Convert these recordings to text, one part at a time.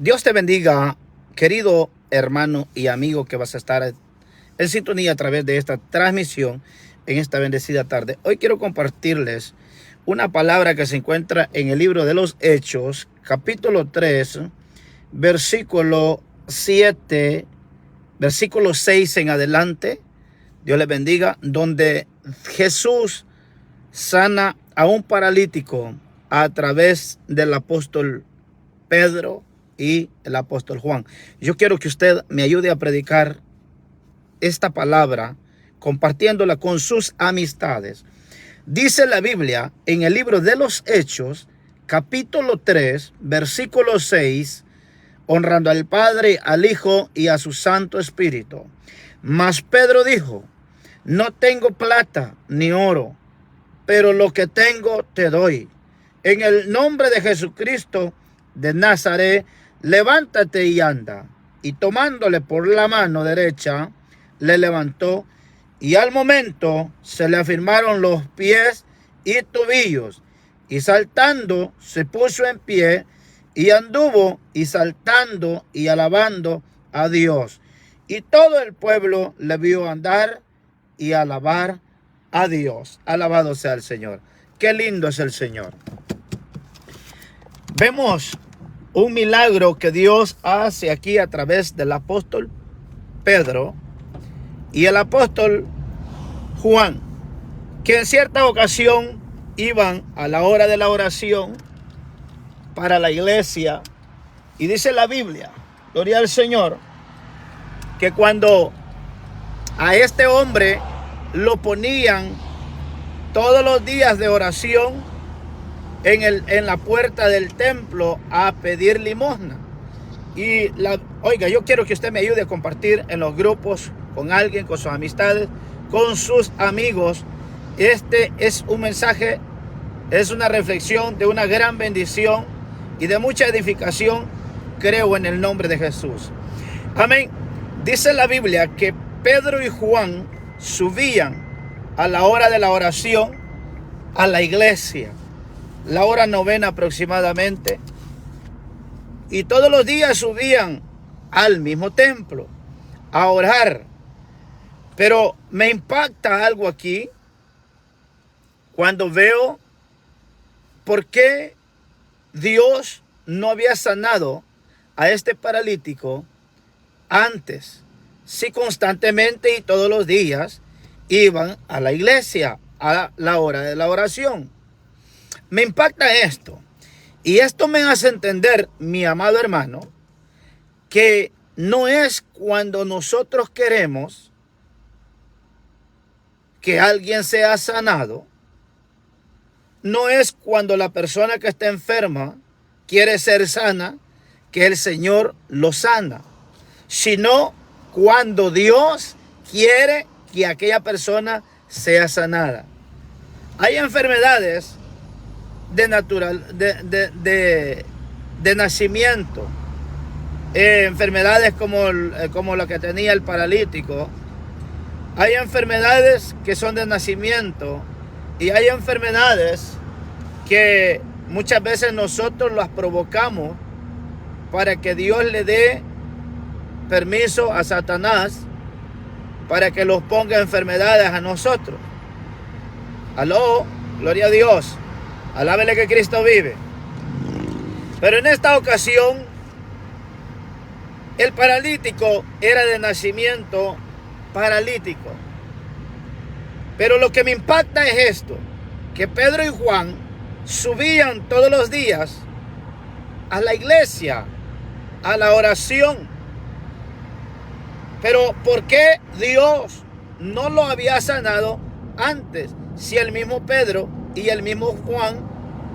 Dios te bendiga, querido hermano y amigo que vas a estar en sintonía a través de esta transmisión en esta bendecida tarde. Hoy quiero compartirles una palabra que se encuentra en el libro de los Hechos, capítulo 3, versículo 7, versículo 6 en adelante. Dios les bendiga, donde Jesús sana a un paralítico a través del apóstol Pedro y el apóstol Juan. Yo quiero que usted me ayude a predicar esta palabra, compartiéndola con sus amistades. Dice la Biblia en el libro de los Hechos, capítulo 3, versículo 6, honrando al Padre, al Hijo y a su Santo Espíritu. Mas Pedro dijo: no tengo plata ni oro, pero lo que tengo te doy. En el nombre de Jesucristo de Nazaret, levántate y anda. Y tomándole por la mano derecha, le levantó, y al momento se le afirmaron los pies y tobillos, y saltando se puso en pie, y anduvo y saltando y alabando a Dios. Y todo el pueblo le vio andar y alabar a Dios. Alabado sea el Señor. Qué lindo es el Señor. Vemos un milagro que Dios hace aquí a través del apóstol Pedro y el apóstol Juan, que en cierta ocasión iban a la hora de la oración para la iglesia. Y dice la Biblia, gloria al Señor, que cuando a este hombre lo ponían todos los días de oración en la puerta del templo a pedir limosna. Oiga, yo quiero que usted me ayude a compartir en los grupos con alguien, con sus amistades, con sus amigos. Este es un mensaje, es una reflexión de una gran bendición y de mucha edificación, creo, en el nombre de Jesús. Amén. Dice la Biblia que Pedro y Juan subían a la hora de la oración a la iglesia, la hora novena aproximadamente, y todos los días subían al mismo templo a orar. Pero me impacta algo aquí cuando veo por qué Dios no había sanado a este paralítico antes, si constantemente y todos los días iban a la iglesia a la hora de la oración. Me impacta esto, y esto me hace entender, mi amado hermano, que no es cuando nosotros queremos que alguien sea sanado, no es cuando la persona que está enferma quiere ser sana que el Señor lo sana, sino cuando Dios quiere que aquella persona sea sanada. Hay enfermedades de nacimiento, enfermedades como la que tenía el paralítico. Hay enfermedades que son de nacimiento y hay enfermedades que muchas veces nosotros las provocamos para que Dios le dé permiso a Satanás para que los ponga enfermedades a nosotros. Aló, gloria a Dios. Alábele que Cristo vive. Pero en esta ocasión, el paralítico era de nacimiento paralítico. Pero lo que me impacta es esto, que Pedro y Juan subían todos los días a la iglesia, a la oración. Pero ¿por qué Dios no lo había sanado antes? Si el mismo Pedro y el mismo Juan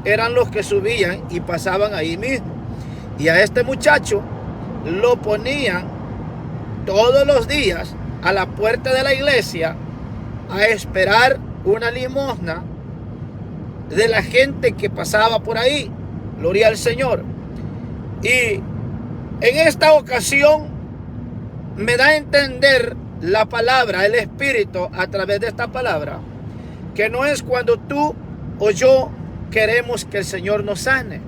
eran los que subían y pasaban ahí mismo. Y a este muchacho lo ponían todos los días a la puerta de la iglesia a esperar una limosna de la gente que pasaba por ahí. Gloria al Señor. Y en esta ocasión me da a entender la palabra, el Espíritu, a través de esta palabra, que no es cuando tú o yo queremos que el Señor nos sane,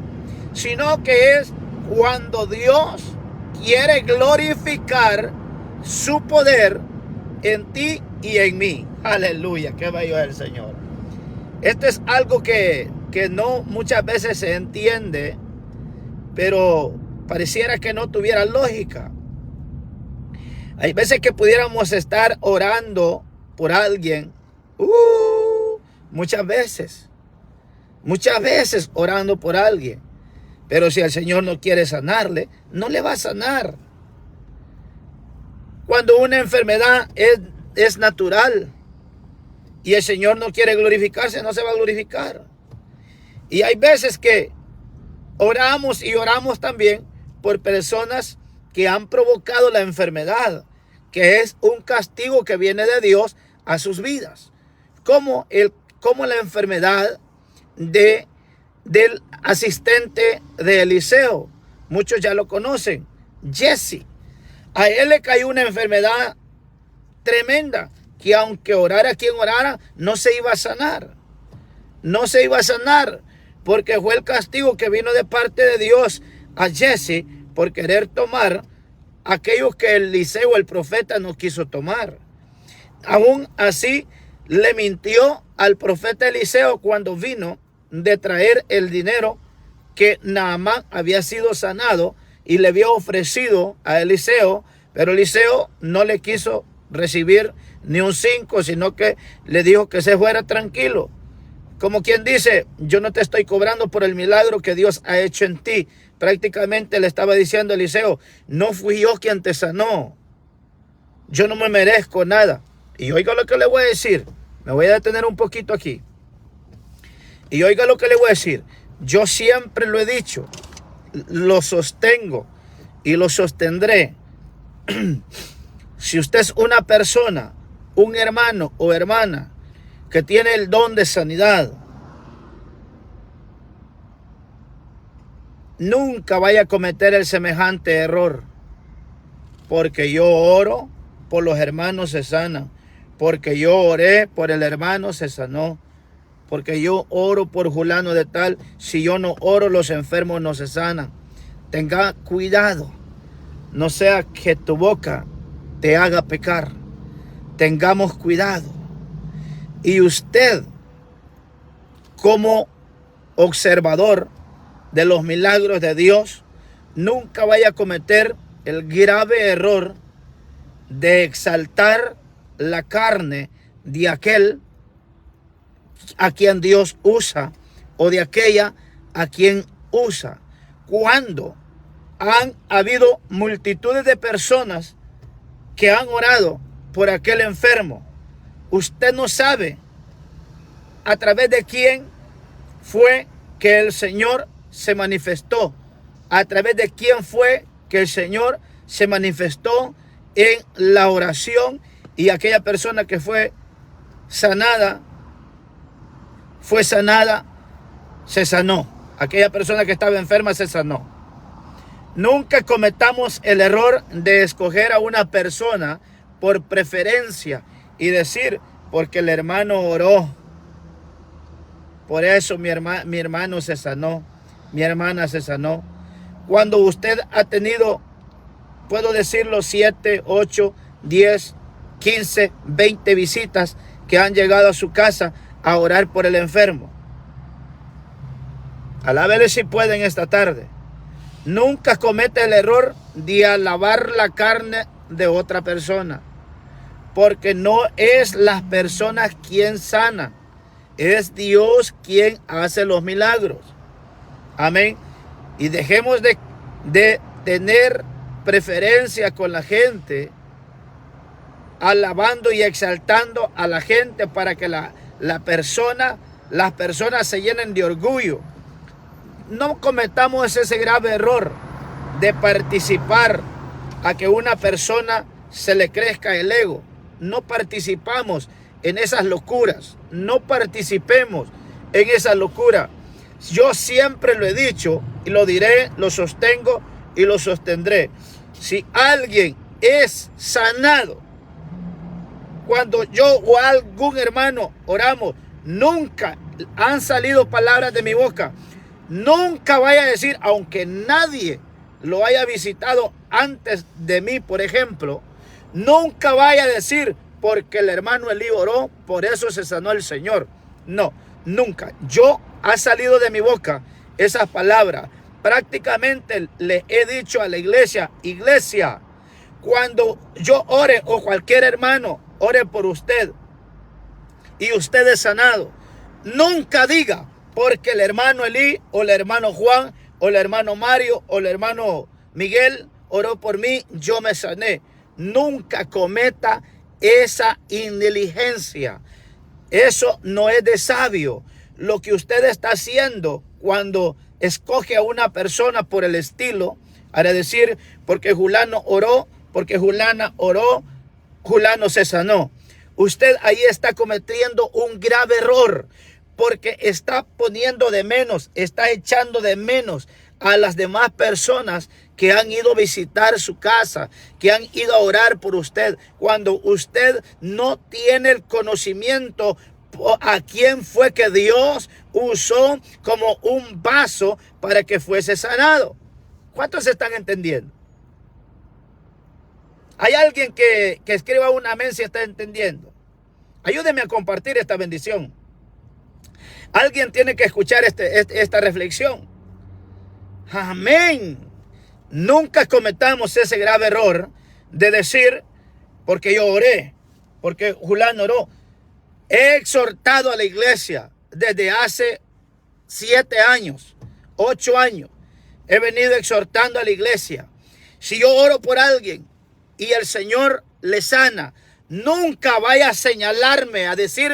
sino que es cuando Dios quiere glorificar su poder en ti y en mí. Aleluya, qué bello es el Señor. Esto es algo que no muchas veces se entiende, pero pareciera que no tuviera lógica. Hay veces que pudiéramos estar orando por alguien, muchas veces orando por alguien, pero si el Señor no quiere sanarle, no le va a sanar. Cuando una enfermedad es natural y el Señor no quiere glorificarse, no se va a glorificar. Y hay veces que oramos y oramos también por personas que han provocado la enfermedad, que es un castigo que viene de Dios a sus vidas. Como la enfermedad del asistente de Eliseo. Muchos ya lo conocen, Jesse. A él le cayó una enfermedad tremenda que aunque orara quien orara, no se iba a sanar. No se iba a sanar porque fue el castigo que vino de parte de Dios a Jesse por querer tomar aquello que Eliseo, el profeta, no quiso tomar. Aún así, le mintió al profeta Eliseo cuando vino de traer el dinero que Naamán había sido sanado y le había ofrecido a Eliseo, pero Eliseo no le quiso recibir ni un 5, sino que le dijo que se fuera tranquilo. Como quien dice, yo no te estoy cobrando por el milagro que Dios ha hecho en ti. Prácticamente le estaba diciendo a Eliseo, no fui yo quien te sanó. Yo no me merezco nada. Y oiga lo que le voy a decir. Me voy a detener un poquito aquí. Y oiga lo que le voy a decir. Yo siempre lo he dicho, lo sostengo y lo sostendré. Si usted es una persona, un hermano o hermana que tiene el don de sanidad, nunca vaya a cometer el semejante error. Porque yo oro por los hermanos se sanan. Porque yo oré por el hermano se sanó. Porque yo oro por fulano de tal. Si yo no oro, los enfermos no se sanan. Tenga cuidado. No sea que tu boca te haga pecar. Tengamos cuidado. Y usted, como observador de los milagros de Dios, nunca vaya a cometer el grave error de exaltar la carne de aquel a quien Dios usa o de aquella a quien usa. Cuando han habido multitudes de personas que han orado por aquel enfermo, usted no sabe a través de quién fue que el Señor se manifestó, a través de quién fue que el Señor se manifestó en la oración, y aquella persona que fue sanada, se sanó. Aquella persona que estaba enferma se sanó. Nunca cometamos el error de escoger a una persona por preferencia y decir, porque el hermano oró, por eso mi hermano se sanó, mi hermana se sanó. Cuando usted ha tenido, puedo decirlo, 7, 8, 10, 15, 20 visitas que han llegado a su casa a orar por el enfermo. Alábele si pueden esta tarde. Nunca cometa el error de alabar la carne de otra persona, porque no es las personas quien sana, es Dios quien hace los milagros. Amén. Y dejemos de tener preferencia con la gente, alabando y exaltando a la gente para que las personas se llenen de orgullo. No cometamos ese grave error de participar a que una persona se le crezca el ego. No participamos en esas locuras. No participemos en esa locura. Yo siempre lo he dicho y lo diré, lo sostengo y lo sostendré. Si alguien es sanado, cuando yo o algún hermano oramos, nunca han salido palabras de mi boca. Nunca vaya a decir, aunque nadie lo haya visitado antes de mí, por ejemplo, nunca vaya a decir, porque el hermano Elí oró, por eso se sanó el Señor. No, nunca. Yo ha salido de mi boca esas palabras. Prácticamente le he dicho a la iglesia, cuando yo ore o cualquier hermano ore por usted y usted es sanado, nunca diga, porque el hermano Elí o el hermano Juan o el hermano Mario o el hermano Miguel oró por mí, yo me sané. Nunca cometa esa indiligencia. Eso no es de sabio. Lo que usted está haciendo cuando escoge a una persona por el estilo, para decir, porque Julano oró, porque Julana oró, Julano se sanó. Usted ahí está cometiendo un grave error, porque está poniendo de menos, está echando de menos a las demás personas que han ido a visitar su casa, que han ido a orar por usted, cuando usted no tiene el conocimiento a quién fue que Dios usó como un vaso para que fuese sanado. ¿Cuántos están entendiendo? Hay alguien que escriba un amén si está entendiendo. Ayúdeme a compartir esta bendición. Alguien tiene que escuchar esta reflexión. Amén. Nunca cometamos ese grave error de decir, porque yo oré, porque Julano oró. He exhortado a la iglesia desde hace 7 años, 8 años. He venido exhortando a la iglesia. Si yo oro por alguien y el Señor le sana, nunca vaya a señalarme, a decir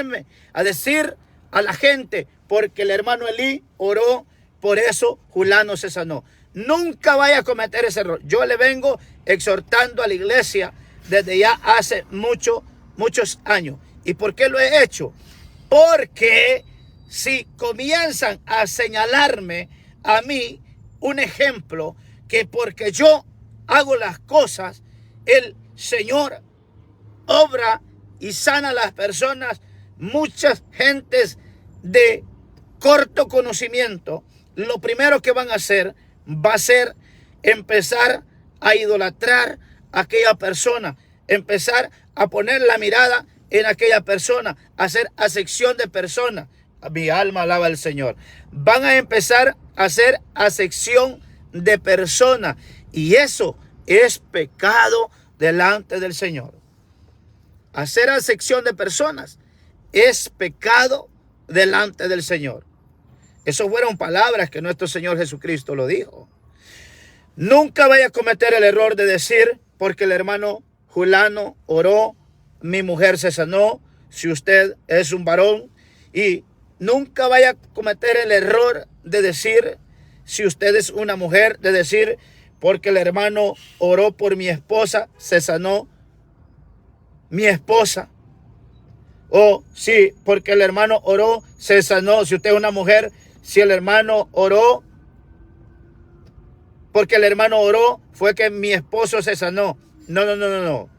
a la gente, porque el hermano Elí oró, por eso Julano se sanó. Nunca vaya a cometer ese error. Yo le vengo exhortando a la iglesia desde ya hace muchos años. ¿Y por qué lo he hecho? Porque si comienzan a señalarme a mí un ejemplo, que porque yo hago las cosas, el Señor obra y sana a las personas, muchas gentes de corto conocimiento, lo primero que van a hacer va a ser empezar a idolatrar a aquella persona, empezar a poner la mirada en aquella persona, hacer acepción de persona. Mi alma alaba al Señor. Van a empezar a hacer acepción de persona, y eso es pecado delante del Señor. Hacer acepción de personas es pecado delante del Señor. Esas fueron palabras que nuestro Señor Jesucristo lo dijo. Nunca vaya a cometer el error de decir, porque el hermano Julano oró, mi mujer se sanó, si usted es un varón. Y nunca vaya a cometer el error de decir, si usted es una mujer, de decir, porque el hermano oró por mi esposa, se sanó mi esposa. O sí, porque el hermano oró, se sanó. Si usted es una mujer, si el hermano oró, porque el hermano oró, fue que mi esposo se sanó. No.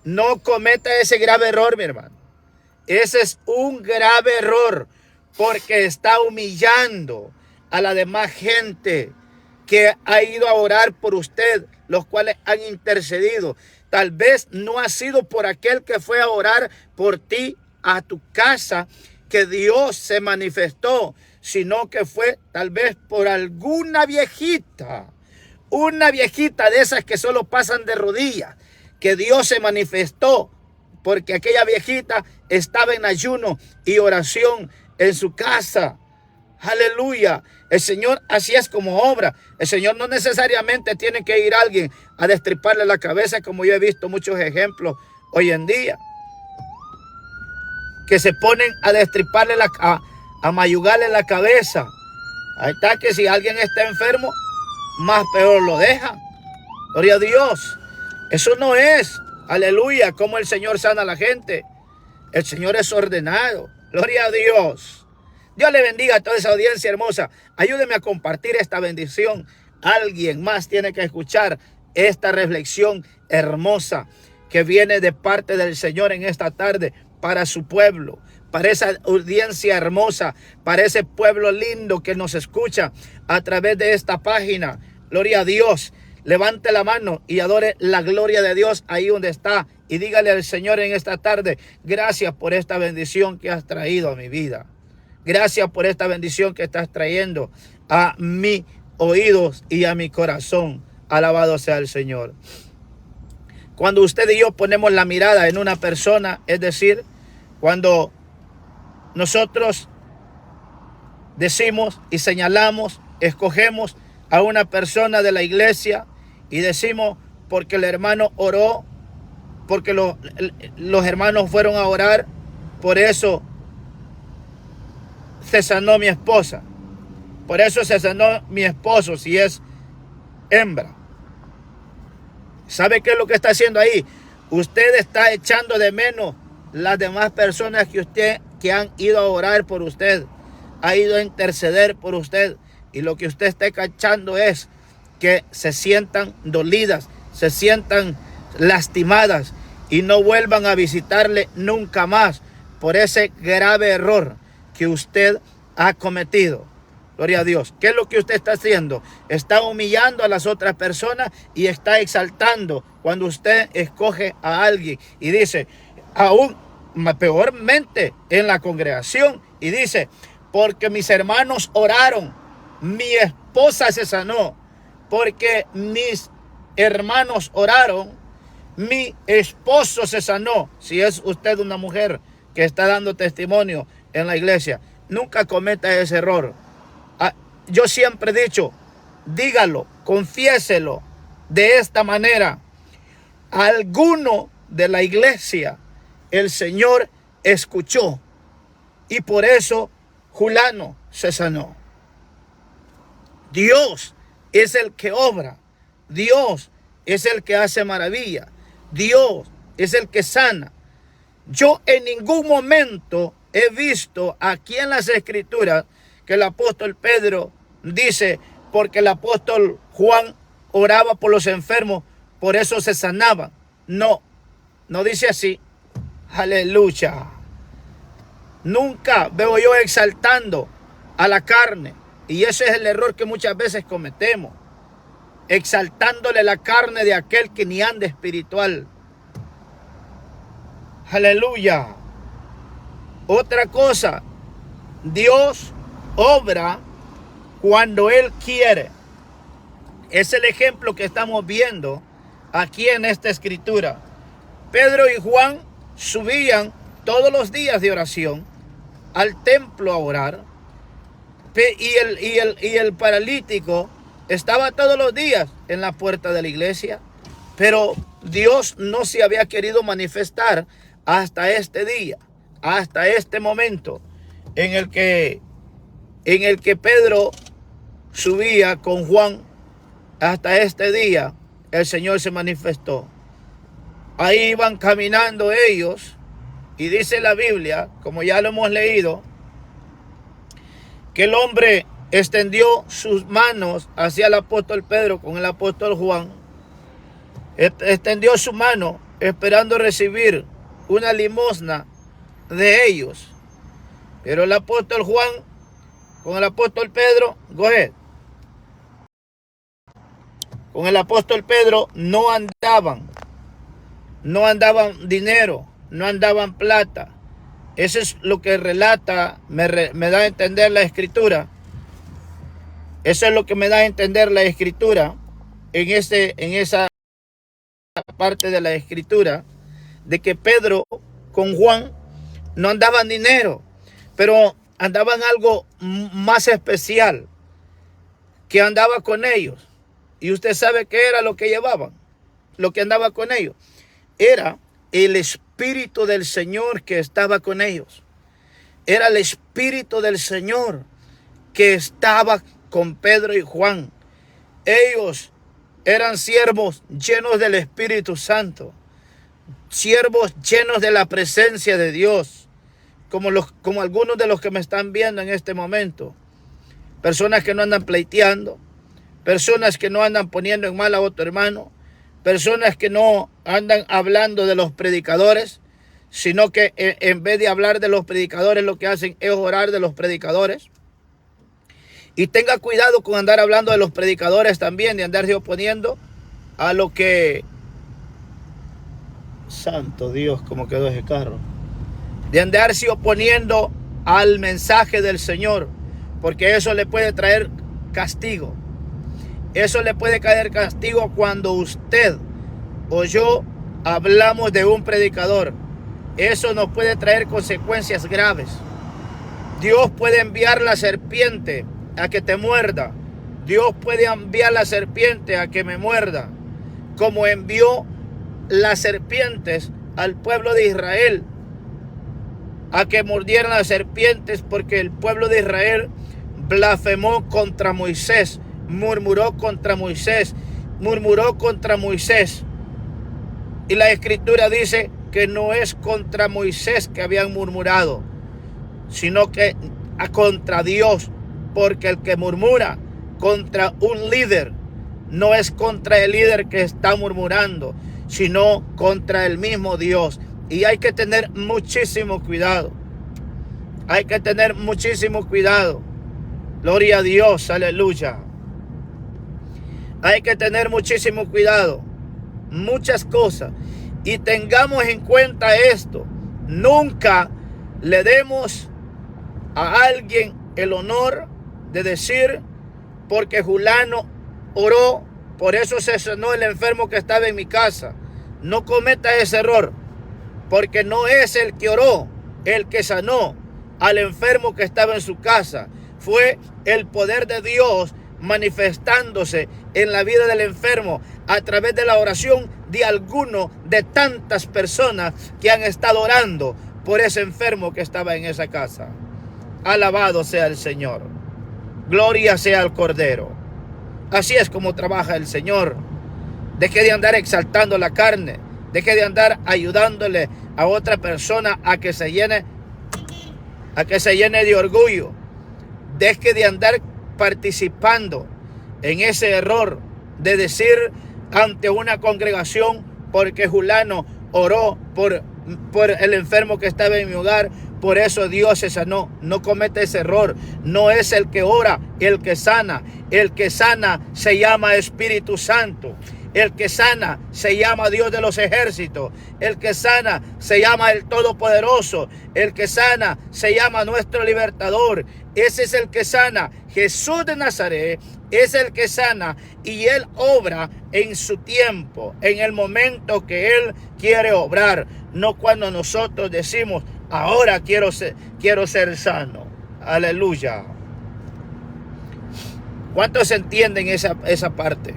No cometa ese grave error, mi hermano. Ese es un grave error, porque está humillando a la demás gente que ha ido a orar por usted, los cuales han intercedido. Tal vez no ha sido por aquel que fue a orar por ti a tu casa que Dios se manifestó, sino que fue tal vez por alguna viejita, una viejita de esas que solo pasan de rodillas, que Dios se manifestó, porque aquella viejita estaba en ayuno y oración en su casa. Aleluya. El Señor así es como obra. El Señor no necesariamente tiene que ir a alguien a destriparle la cabeza, como yo he visto muchos ejemplos hoy en día, que se ponen a destriparle a mayugarle la cabeza. Ahí está, que si alguien está enfermo, más peor lo deja. Gloria a Dios. Eso no es, aleluya, como el Señor sana a la gente. El Señor es ordenado. Gloria a Dios. Dios le bendiga a toda esa audiencia hermosa. Ayúdeme a compartir esta bendición. Alguien más tiene que escuchar esta reflexión hermosa que viene de parte del Señor en esta tarde para su pueblo, para esa audiencia hermosa, para ese pueblo lindo que nos escucha a través de esta página. Gloria a Dios. levante la mano y adore la gloria de Dios ahí donde está. Y dígale al Señor en esta tarde: gracias por esta bendición que has traído a mi vida. Gracias por esta bendición que estás trayendo a mis oídos y a mi corazón. Alabado sea el Señor. Cuando usted y yo ponemos la mirada en una persona, es decir, cuando nosotros decimos y señalamos, escogemos a una persona de la iglesia y decimos: porque el hermano oró, porque los hermanos fueron a orar, por eso se sanó mi esposa, por eso se sanó mi esposo si es hembra. ¿Sabe qué es lo que está haciendo ahí? Usted está echando de menos las demás personas que han ido a orar por usted, ha ido a interceder por usted, y lo que usted está cachando es que se sientan dolidas, se sientan lastimadas y no vuelvan a visitarle nunca más por ese grave error que usted ha cometido. Gloria a Dios. ¿Qué es lo que usted está haciendo? Está humillando a las otras personas y está exaltando cuando usted escoge a alguien y dice, aún peormente en la congregación, y dice: porque mis hermanos oraron, mi esposa se sanó. Porque mis hermanos oraron, mi esposo se sanó. Si es usted una mujer que está dando testimonio en la iglesia, nunca cometa ese error. Yo siempre he dicho, dígalo, confiéselo de esta manera: alguno de la iglesia el Señor escuchó y por eso Julano se sanó. Dios es el que obra, Dios es el que hace maravilla, Dios es el que sana. Yo en ningún momento he visto aquí en las Escrituras que el apóstol Pedro dice: porque el apóstol Juan oraba por los enfermos, por eso se sanaban. No, no dice así. Aleluya. Nunca veo yo exaltando a la carne. Y ese es el error que muchas veces cometemos, exaltándole la carne de aquel que ni anda espiritual. Aleluya. Otra cosa, Dios obra cuando Él quiere. Es el ejemplo que estamos viendo aquí en esta escritura. Pedro y Juan subían todos los días de oración al templo a orar, y el paralítico estaba todos los días en la puerta de la iglesia, pero Dios no se había querido manifestar hasta este día, hasta este momento en el que Pedro subía con Juan. Hasta este día el Señor se manifestó. Ahí iban caminando ellos, y dice la Biblia, como ya lo hemos leído, que el hombre extendió sus manos hacia el apóstol Pedro con el apóstol Juan. Extendió su mano esperando recibir una limosna de ellos. Pero el apóstol Juan con el apóstol Pedro, con el apóstol Pedro no andaban dinero, no andaban plata. Eso es lo que relata, me da a entender la escritura. Eso es lo que me da a entender la escritura en esa parte de la escritura, de que Pedro con Juan no andaban dinero, pero andaban algo más especial que andaba con ellos. Y usted sabe qué era lo que llevaban, lo que andaba con ellos. Era el Espíritu del Señor que estaba con ellos. Era el Espíritu del Señor que estaba con Pedro y Juan. Ellos eran siervos llenos del Espíritu Santo, siervos llenos de la presencia de Dios, como algunos de los que me están viendo en este momento. Personas que no andan pleiteando, personas que no andan poniendo en mal a otro hermano, personas que no andan hablando de los predicadores, sino que en vez de hablar de los predicadores, lo que hacen es orar de los predicadores. Y tenga cuidado con andar hablando de los predicadores también, de andarse oponiendo, a lo que... Santo Dios, cómo quedó ese carro. De andarse oponiendo al mensaje del Señor, porque eso le puede traer castigo. Eso le puede caer castigo cuando usted o yo hablamos de un predicador. Eso nos puede traer consecuencias graves. Dios puede enviar la serpiente a que te muerda. Dios puede enviar la serpiente a que me muerda, como envió las serpientes al pueblo de Israel a que mordieran las serpientes, porque el pueblo de Israel blasfemó contra Moisés, murmuró contra Moisés. Y la escritura dice que no es contra Moisés que habían murmurado, sino que contra Dios, porque el que murmura contra un líder no es contra el líder que está murmurando, sino contra el mismo Dios. Y hay que tener muchísimo cuidado. Hay que tener muchísimo cuidado. Gloria a Dios, aleluya. Hay que tener muchísimo cuidado. Muchas cosas. Y tengamos en cuenta esto. Nunca le demos a alguien el honor de decir, porque fulano oró, por eso se sanó el enfermo que estaba en mi casa. No cometa ese error, porque no es el que oró el que sanó al enfermo que estaba en su casa. Fue el poder de Dios manifestándose en la vida del enfermo a través de la oración de alguno de tantas personas que han estado orando por ese enfermo que estaba en esa casa. Alabado sea el Señor. Gloria sea al Cordero. Así es como trabaja el Señor. Deje de andar exaltando la carne. Deje de andar ayudándole a otra persona a que se llene de orgullo. Deje de andar participando en ese error de decir ante una congregación, porque fulano oró por el enfermo que estaba en mi hogar, por eso Dios se sanó. No comete ese error. No es el que ora el que sana. El que sana se llama Espíritu Santo. El que sana se llama Dios de los ejércitos. El que sana se llama el Todopoderoso. El que sana se llama nuestro libertador. Ese es el que sana. Jesús de Nazaret es el que sana, y Él obra en su tiempo, en el momento que Él quiere obrar. No cuando nosotros decimos, ahora quiero ser sano. Aleluya. ¿Cuántos entienden esa parte?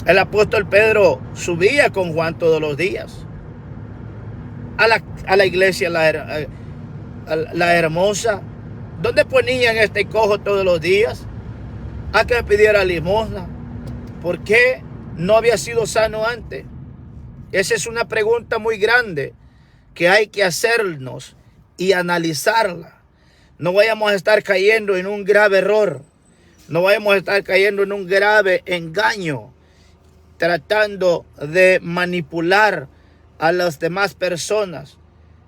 El apóstol Pedro subía con Juan todos los días a la iglesia, la hermosa, donde ponían este cojo todos los días a que pidiera limosna. ¿Por qué no había sido sano antes? Esa es una pregunta muy grande que hay que hacernos y analizarla. No vayamos a estar cayendo en un grave error. No vayamos a estar cayendo en un grave engaño, tratando de manipular a las demás personas,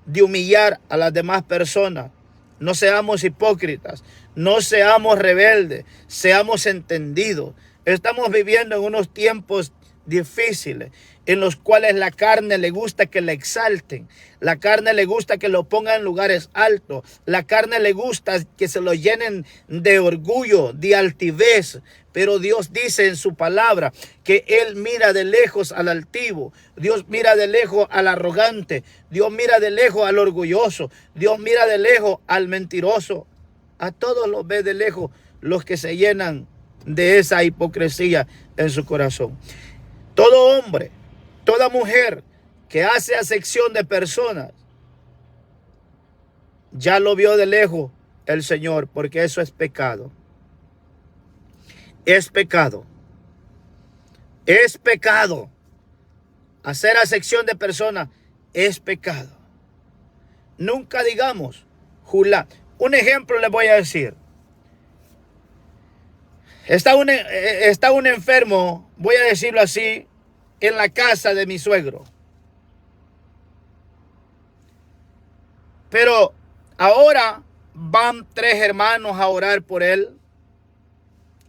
de humillar a las demás personas. No seamos hipócritas, no seamos rebeldes, seamos entendidos. Estamos viviendo en unos tiempos difíciles en los cuales la carne le gusta que la exalten, la carne le gusta que lo pongan en lugares altos, la carne le gusta que se lo llenen de orgullo, de altivez. Pero Dios dice en su palabra que Él mira de lejos al altivo, Dios mira de lejos al arrogante, Dios mira de lejos al orgulloso, Dios mira de lejos al mentiroso. A todos los ve de lejos los que se llenan de esa hipocresía en su corazón. Todo hombre, toda mujer que hace acepción de personas, ya lo vio de lejos el Señor, porque eso es pecado. Es pecado. Es pecado. Hacer acepción de personas es pecado. Nunca digamos, Julá. Un ejemplo les voy a decir. Está un enfermo, voy a decirlo así, en la casa de mi suegro. Pero ahora van 3 hermanos a orar por él.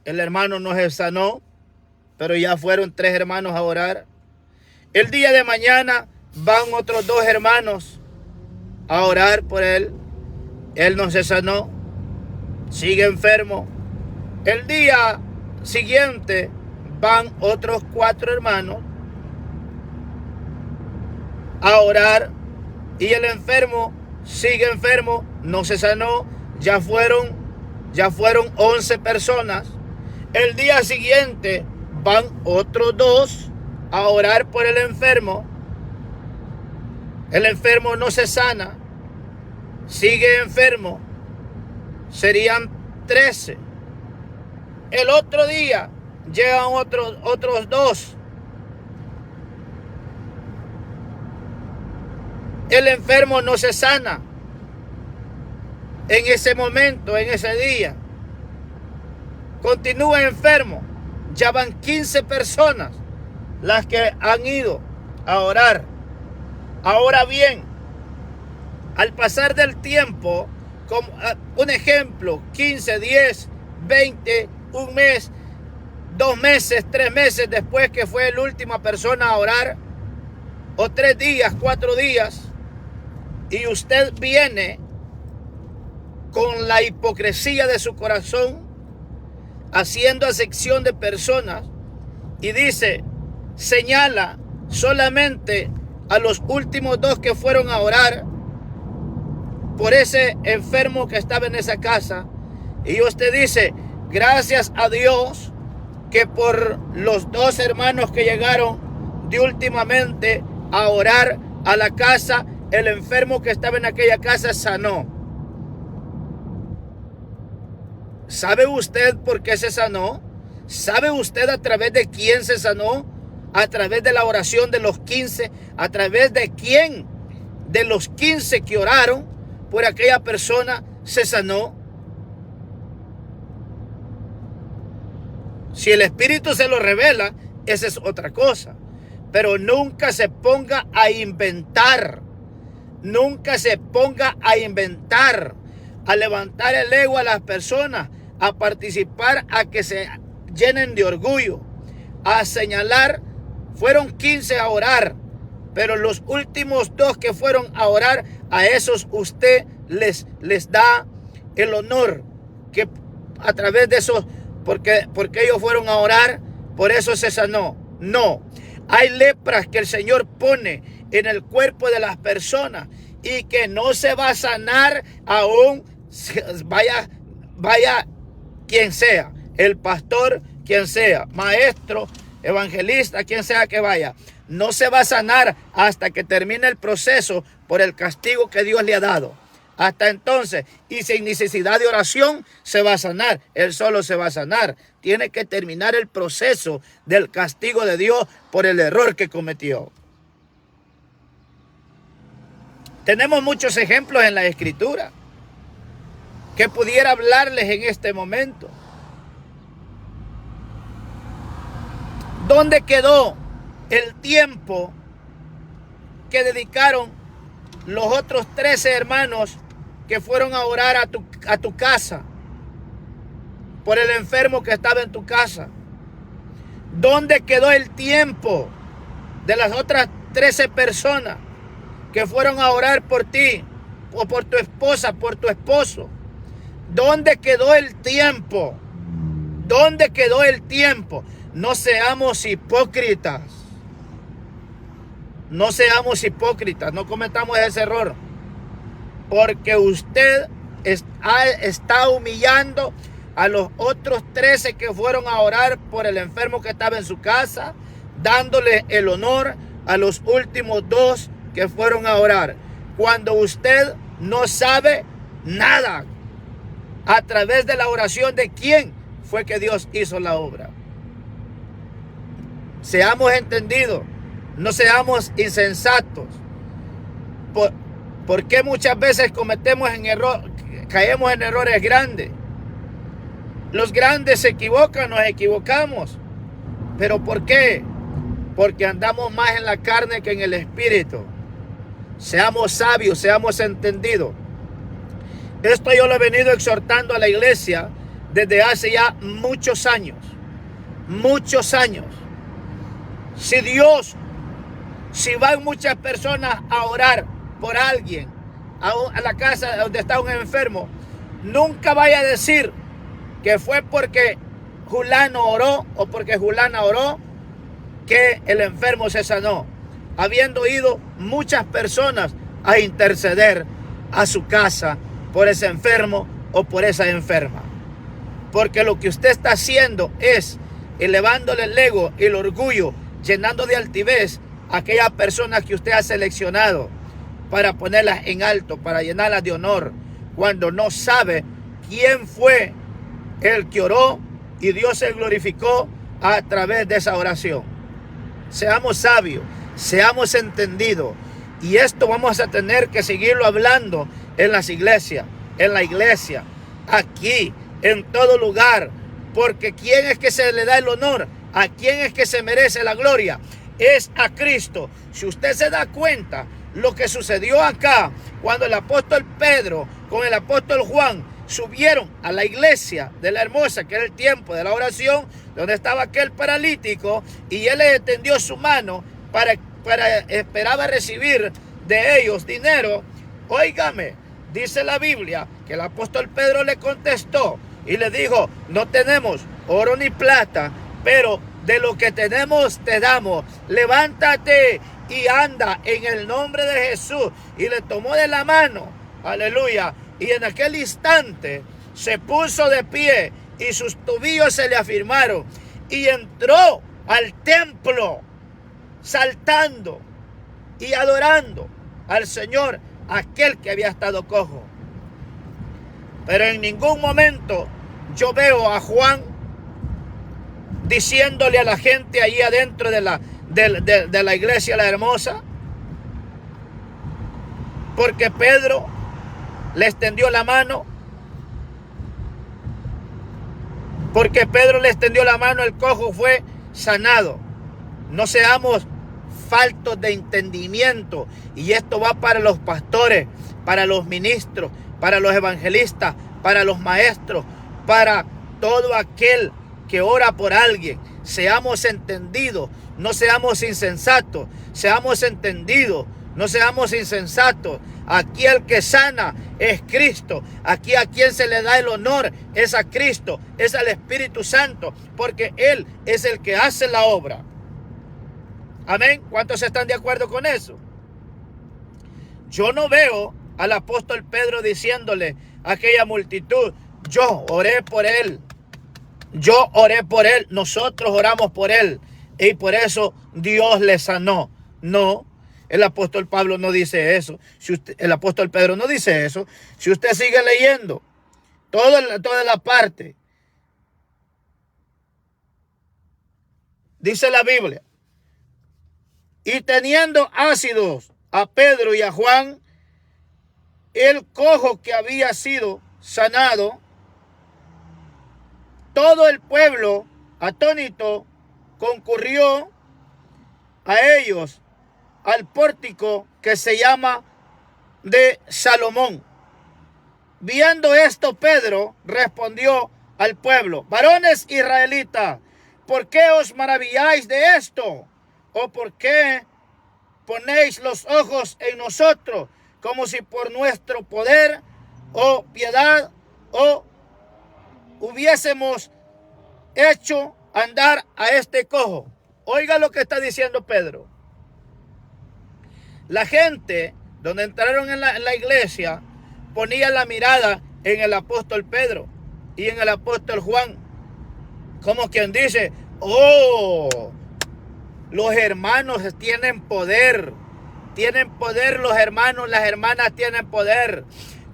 El hermano no se sanó. pero ya fueron 3 hermanos a orar. El día de mañana van otros 2 hermanos a orar por él. Él no se sanó, sigue enfermo. El día siguiente van otros 4 hermanos a orar y el enfermo sigue enfermo, no se sanó. Ya fueron 11 personas. El día siguiente van otros 2 a orar por el enfermo. El enfermo no se sana, sigue enfermo. Serían 13. El otro día llegan otros 2. El enfermo no se sana en ese momento, en ese día. Continúa enfermo. Ya van 15 personas las que han ido a orar. Ahora bien, al pasar del tiempo, como un ejemplo, 15, 10, 20, un mes, 2 meses, 3 meses después que fue la última persona a orar, o 3 días, 4 días, y usted viene con la hipocresía de su corazón, haciendo acepción de personas, y dice, señala solamente a los últimos 2 que fueron a orar por ese enfermo que estaba en esa casa, y usted dice, gracias a Dios que por los 2 hermanos que llegaron de últimamente a orar a la casa, el enfermo que estaba en aquella casa sanó. ¿Sabe usted por qué se sanó? ¿Sabe usted a través de quién se sanó? A través de la oración de los 15. ¿A través de quién? De los 15 que oraron por aquella persona se sanó. Si el Espíritu se lo revela, esa es otra cosa. Pero nunca se ponga a inventar. Nunca se ponga a inventar, a levantar el ego a las personas, a participar, a que se llenen de orgullo, a señalar. Fueron 15 a orar, pero los últimos 2 que fueron a orar, a esos usted les da el honor, que a través de esos, porque ellos fueron a orar, por eso se sanó. No, hay lepras que el Señor pone en el cuerpo de las personas y que no se va a sanar aún vaya quien sea, el pastor, quien sea, maestro, evangelista, quien sea que vaya. No se va a sanar hasta que termine el proceso por el castigo que Dios le ha dado. Hasta entonces, y sin necesidad de oración, se va a sanar. Él solo se va a sanar. Tiene que terminar el proceso del castigo de Dios por el error que cometió. Tenemos muchos ejemplos en la Escritura que pudiera hablarles en este momento. ¿Dónde quedó el tiempo que dedicaron los otros 13 hermanos que fueron a orar a tu casa por el enfermo que estaba en tu casa? ¿Dónde quedó el tiempo de las otras 13 personas que fueron a orar por ti o por tu esposa, por tu esposo? ¿Dónde quedó el tiempo? ¿Dónde quedó el tiempo? No seamos hipócritas. No seamos hipócritas, no cometamos ese error. Porque usted está humillando a los otros 13 que fueron a orar por el enfermo que estaba en su casa, dándole el honor a los últimos 2 que fueron a orar. Cuando usted no sabe nada, a través de la oración de quién fue que Dios hizo la obra. Seamos entendidos, no seamos insensatos. ¿Por qué muchas veces caemos en errores grandes? Los grandes se equivocan, nos equivocamos. ¿Pero por qué? Porque andamos más en la carne que en el espíritu. Seamos sabios, seamos entendidos. Esto yo lo he venido exhortando a la iglesia desde hace ya muchos años. muchos años. Si van muchas personas a orar por alguien, a la casa donde está un enfermo, nunca vaya a decir que fue porque Julano oró o porque Julana oró que el enfermo se sanó, habiendo ido muchas personas a interceder a su casa por ese enfermo o por esa enferma. Porque lo que usted está haciendo es elevándole el ego y el orgullo, llenando de altivez a aquellas personas que usted ha seleccionado para ponerlas en alto, para llenarlas de honor, cuando no sabe quién fue el que oró y Dios se glorificó a través de esa oración. Seamos sabios, seamos entendidos, y esto vamos a tener que seguirlo hablando en las iglesias, en la iglesia, aquí, en todo lugar, porque ¿quién es que se le da el honor? ¿A quién es que se merece la gloria? Es a Cristo. Si usted se da cuenta lo que sucedió acá, cuando el apóstol Pedro con el apóstol Juan subieron a la iglesia de la Hermosa, que era el tiempo de la oración, donde estaba aquel paralítico, y él le extendió su mano para esperaba recibir de ellos dinero. Óigame, dice la Biblia que el apóstol Pedro le contestó y le dijo: no tenemos oro ni plata, pero de lo que tenemos te damos. Levántate y anda en el nombre de Jesús. Y le tomó de la mano, aleluya, y en aquel instante se puso de pie y sus tobillos se le afirmaron y entró al templo saltando y adorando al Señor, aquel que había estado cojo. Pero en ningún momento yo veo a Juan diciéndole a la gente ahí adentro de la iglesia La Hermosa, porque Pedro le extendió la mano, el cojo fue sanado. No seamos faltos de entendimiento, y esto va para los pastores, para los ministros, para los evangelistas, para los maestros, para todo aquel que ora por alguien. Seamos entendidos, no seamos insensatos. Seamos entendidos, no seamos insensatos. Aquí el que sana es Cristo. Aquí a quien se le da el honor es a Cristo, es al Espíritu Santo, porque Él es el que hace la obra. Amén. ¿Cuántos están de acuerdo con eso? Yo no veo al apóstol Pedro diciéndole a aquella multitud: yo oré por él, nosotros oramos por él y por eso Dios le sanó. No, el apóstol Pablo no dice eso. El apóstol Pedro no dice eso. Si usted sigue leyendo toda la parte, dice la Biblia: y teniendo ácidos a Pedro y a Juan, el cojo que había sido sanado, todo el pueblo atónito concurrió a ellos al pórtico que se llama de Salomón. Viendo esto, Pedro respondió al pueblo: varones israelitas, ¿por qué os maravilláis de esto? ¿O por qué ponéis los ojos en nosotros, como si por nuestro poder o piedad o hubiésemos hecho andar a este cojo? Oiga lo que está diciendo Pedro. La gente, donde entraron en la iglesia, ponía la mirada en el apóstol Pedro y en el apóstol Juan, como quien dice: oh, los hermanos tienen poder los hermanos, las hermanas tienen poder.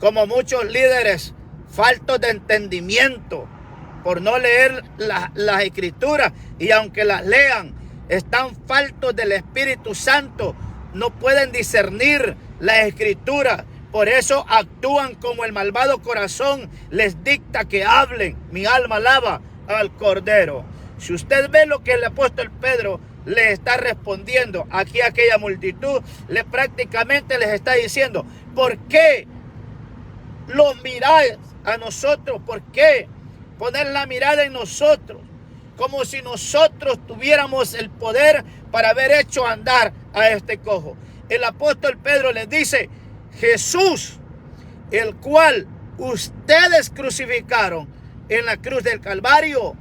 Como muchos líderes faltos de entendimiento por no leer las escrituras, y aunque las lean, están faltos del Espíritu Santo, no pueden discernir las escrituras. Por eso actúan como el malvado corazón les dicta que hablen. Mi alma alaba al Cordero. Si usted ve lo que el apóstol Pedro le está respondiendo aquí a aquella multitud, prácticamente les está diciendo: ¿por qué los miráis a nosotros? ¿Por qué poner la mirada en nosotros? como si nosotros tuviéramos el poder para haber hecho andar a este cojo. El apóstol Pedro les dice: Jesús, el cual ustedes crucificaron en la cruz del Calvario,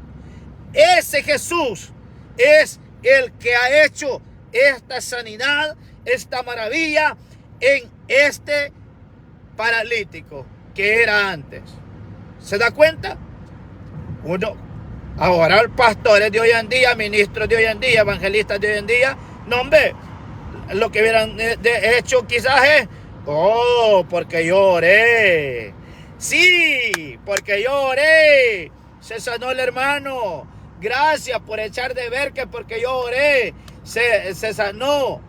ese Jesús es el que ha hecho esta sanidad, esta maravilla en este paralítico que era antes. ¿Se da cuenta? Ahora los pastores de hoy en día, ministros de hoy en día, evangelistas de hoy en día, no, hombre, lo que hubieran hecho quizás es: oh, porque yo oré. Sí, porque yo oré, se sanó el hermano. Gracias por echar de ver que porque yo oré se sanó.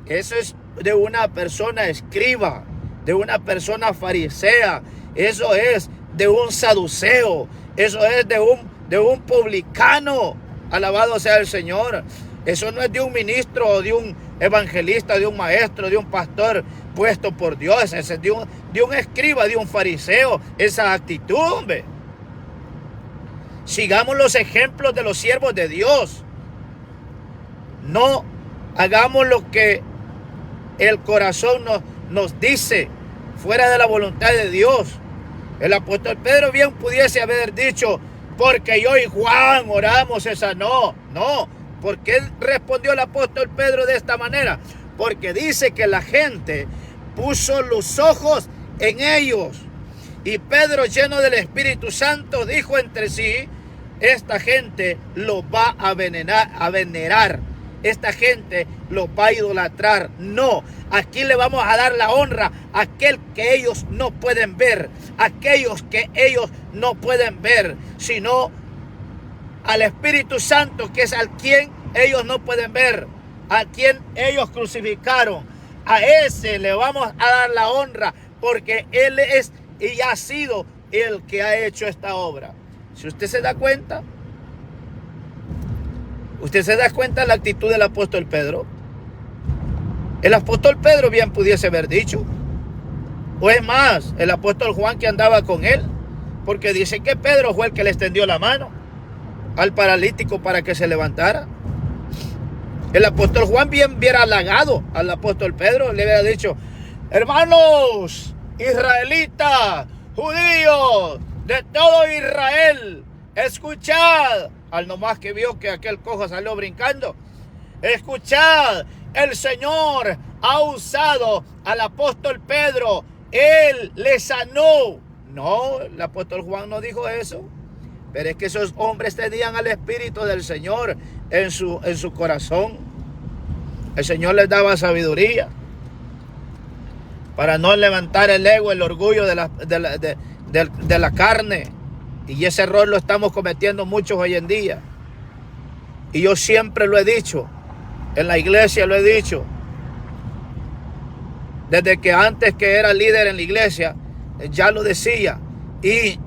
Eso es de una persona escriba, de una persona farisea. Eso es de un saduceo. Eso es de un publicano. Alabado sea el Señor. Eso no es de un ministro, de un evangelista, de un maestro, de un pastor puesto por Dios. Ese es de un escriba, de un fariseo. Esa actitud, hombre. Sigamos los ejemplos de los siervos de Dios. No hagamos lo que el corazón nos dice fuera de la voluntad de Dios. El apóstol Pedro bien pudiese haber dicho: porque yo y Juan oramos, se sanó. No. ¿Por qué respondió el apóstol Pedro de esta manera? Porque dice que la gente puso los ojos en ellos. Y Pedro, lleno del Espíritu Santo, dijo entre sí: esta gente los va a venerar. Esta gente los va a idolatrar. No, aquí le vamos a dar la honra a aquel que ellos no pueden ver. Aquellos que ellos no pueden ver, sino al Espíritu Santo, que es al quien ellos no pueden ver, a quien ellos crucificaron. A ese le vamos a dar la honra, porque Él es y ha sido el que ha hecho esta obra. Si usted se da cuenta de la actitud del apóstol Pedro. El apóstol Pedro bien pudiese haber dicho, o es más, el apóstol Juan que andaba con él, porque dice que Pedro fue el que le extendió la mano al paralítico para que se levantara. El apóstol Juan bien hubiera halagado al apóstol Pedro, le hubiera dicho: hermanos israelitas, judíos, de todo Israel, escuchad. Al nomás que vio que aquel cojo salió brincando: escuchad, el Señor ha usado al apóstol Pedro, Él le sanó. No, el apóstol Juan no dijo eso. Pero es que esos hombres tenían al Espíritu del Señor en su corazón. El Señor les daba sabiduría para no levantar el ego, el orgullo de la carne. Y ese error lo estamos cometiendo muchos hoy en día. Y yo siempre lo he dicho, en la iglesia lo he dicho, desde que antes que era líder en la iglesia, ya lo decía. Y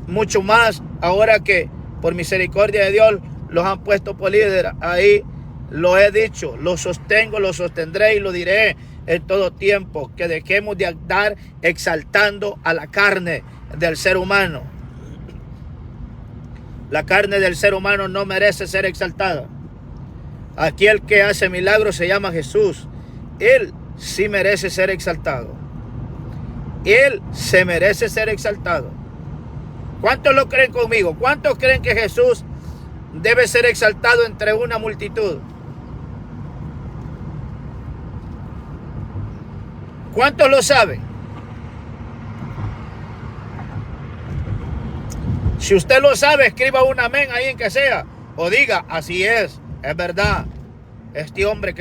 mucho más ahora que por misericordia de Dios los han puesto por líder. Ahí lo he dicho, lo sostengo, lo sostendré y lo diré en todo tiempo, que dejemos de andar exaltando a la carne del ser humano. La carne del ser humano no merece ser exaltada. Aquí el que hace milagros se llama Jesús. Él sí merece ser exaltado. Él se merece ser exaltado. ¿Cuántos lo creen conmigo? ¿Cuántos creen que Jesús debe ser exaltado entre una multitud? ¿Cuántos lo saben? Si usted lo sabe, escriba un amén ahí en que sea. O diga: así es verdad. Este hombre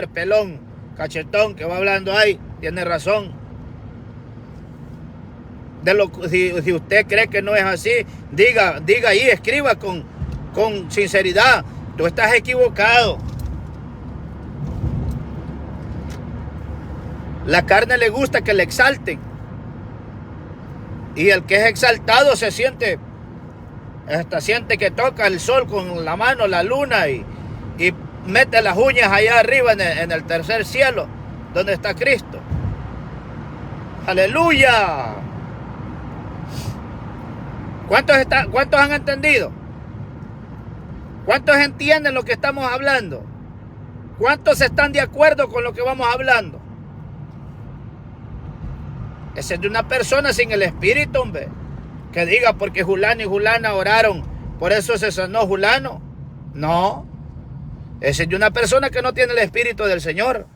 pelón, cachetón, que va hablando ahí, tiene razón. Si usted cree que no es así, diga ahí, escriba con sinceridad: tú estás equivocado. La carne le gusta que le exalten. Y el que es exaltado se siente que toca el sol con la mano, la luna, y mete las uñas allá arriba en el tercer cielo, donde está Cristo. ¡Aleluya! ¿Cuántos han entendido? ¿Cuántos entienden lo que estamos hablando? ¿Cuántos están de acuerdo con lo que vamos hablando? Ese es de una persona sin el espíritu, hombre. Que diga porque Julano y Julana oraron, por eso se sanó Julano. No. Ese es de una persona que no tiene el espíritu del Señor.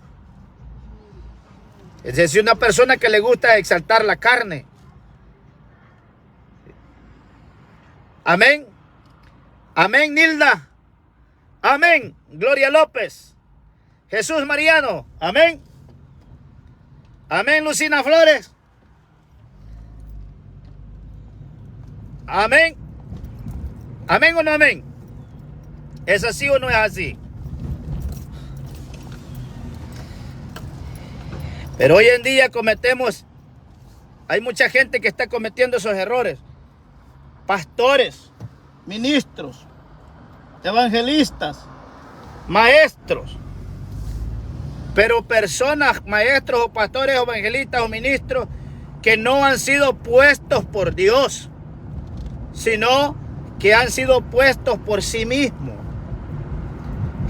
Ese es de una persona que le gusta exaltar la carne. Amén. Amén, Nilda. Amén. Gloria López. Jesús Mariano. Amén. Amén, Lucina Flores. Amén. Amén o no amén. ¿Es así o no es así? Pero hoy en día hay mucha gente que está cometiendo esos errores. Pastores, ministros, evangelistas, maestros. Pero personas, maestros o pastores, evangelistas o ministros que no han sido puestos por Dios, sino que han sido puestos por sí mismos.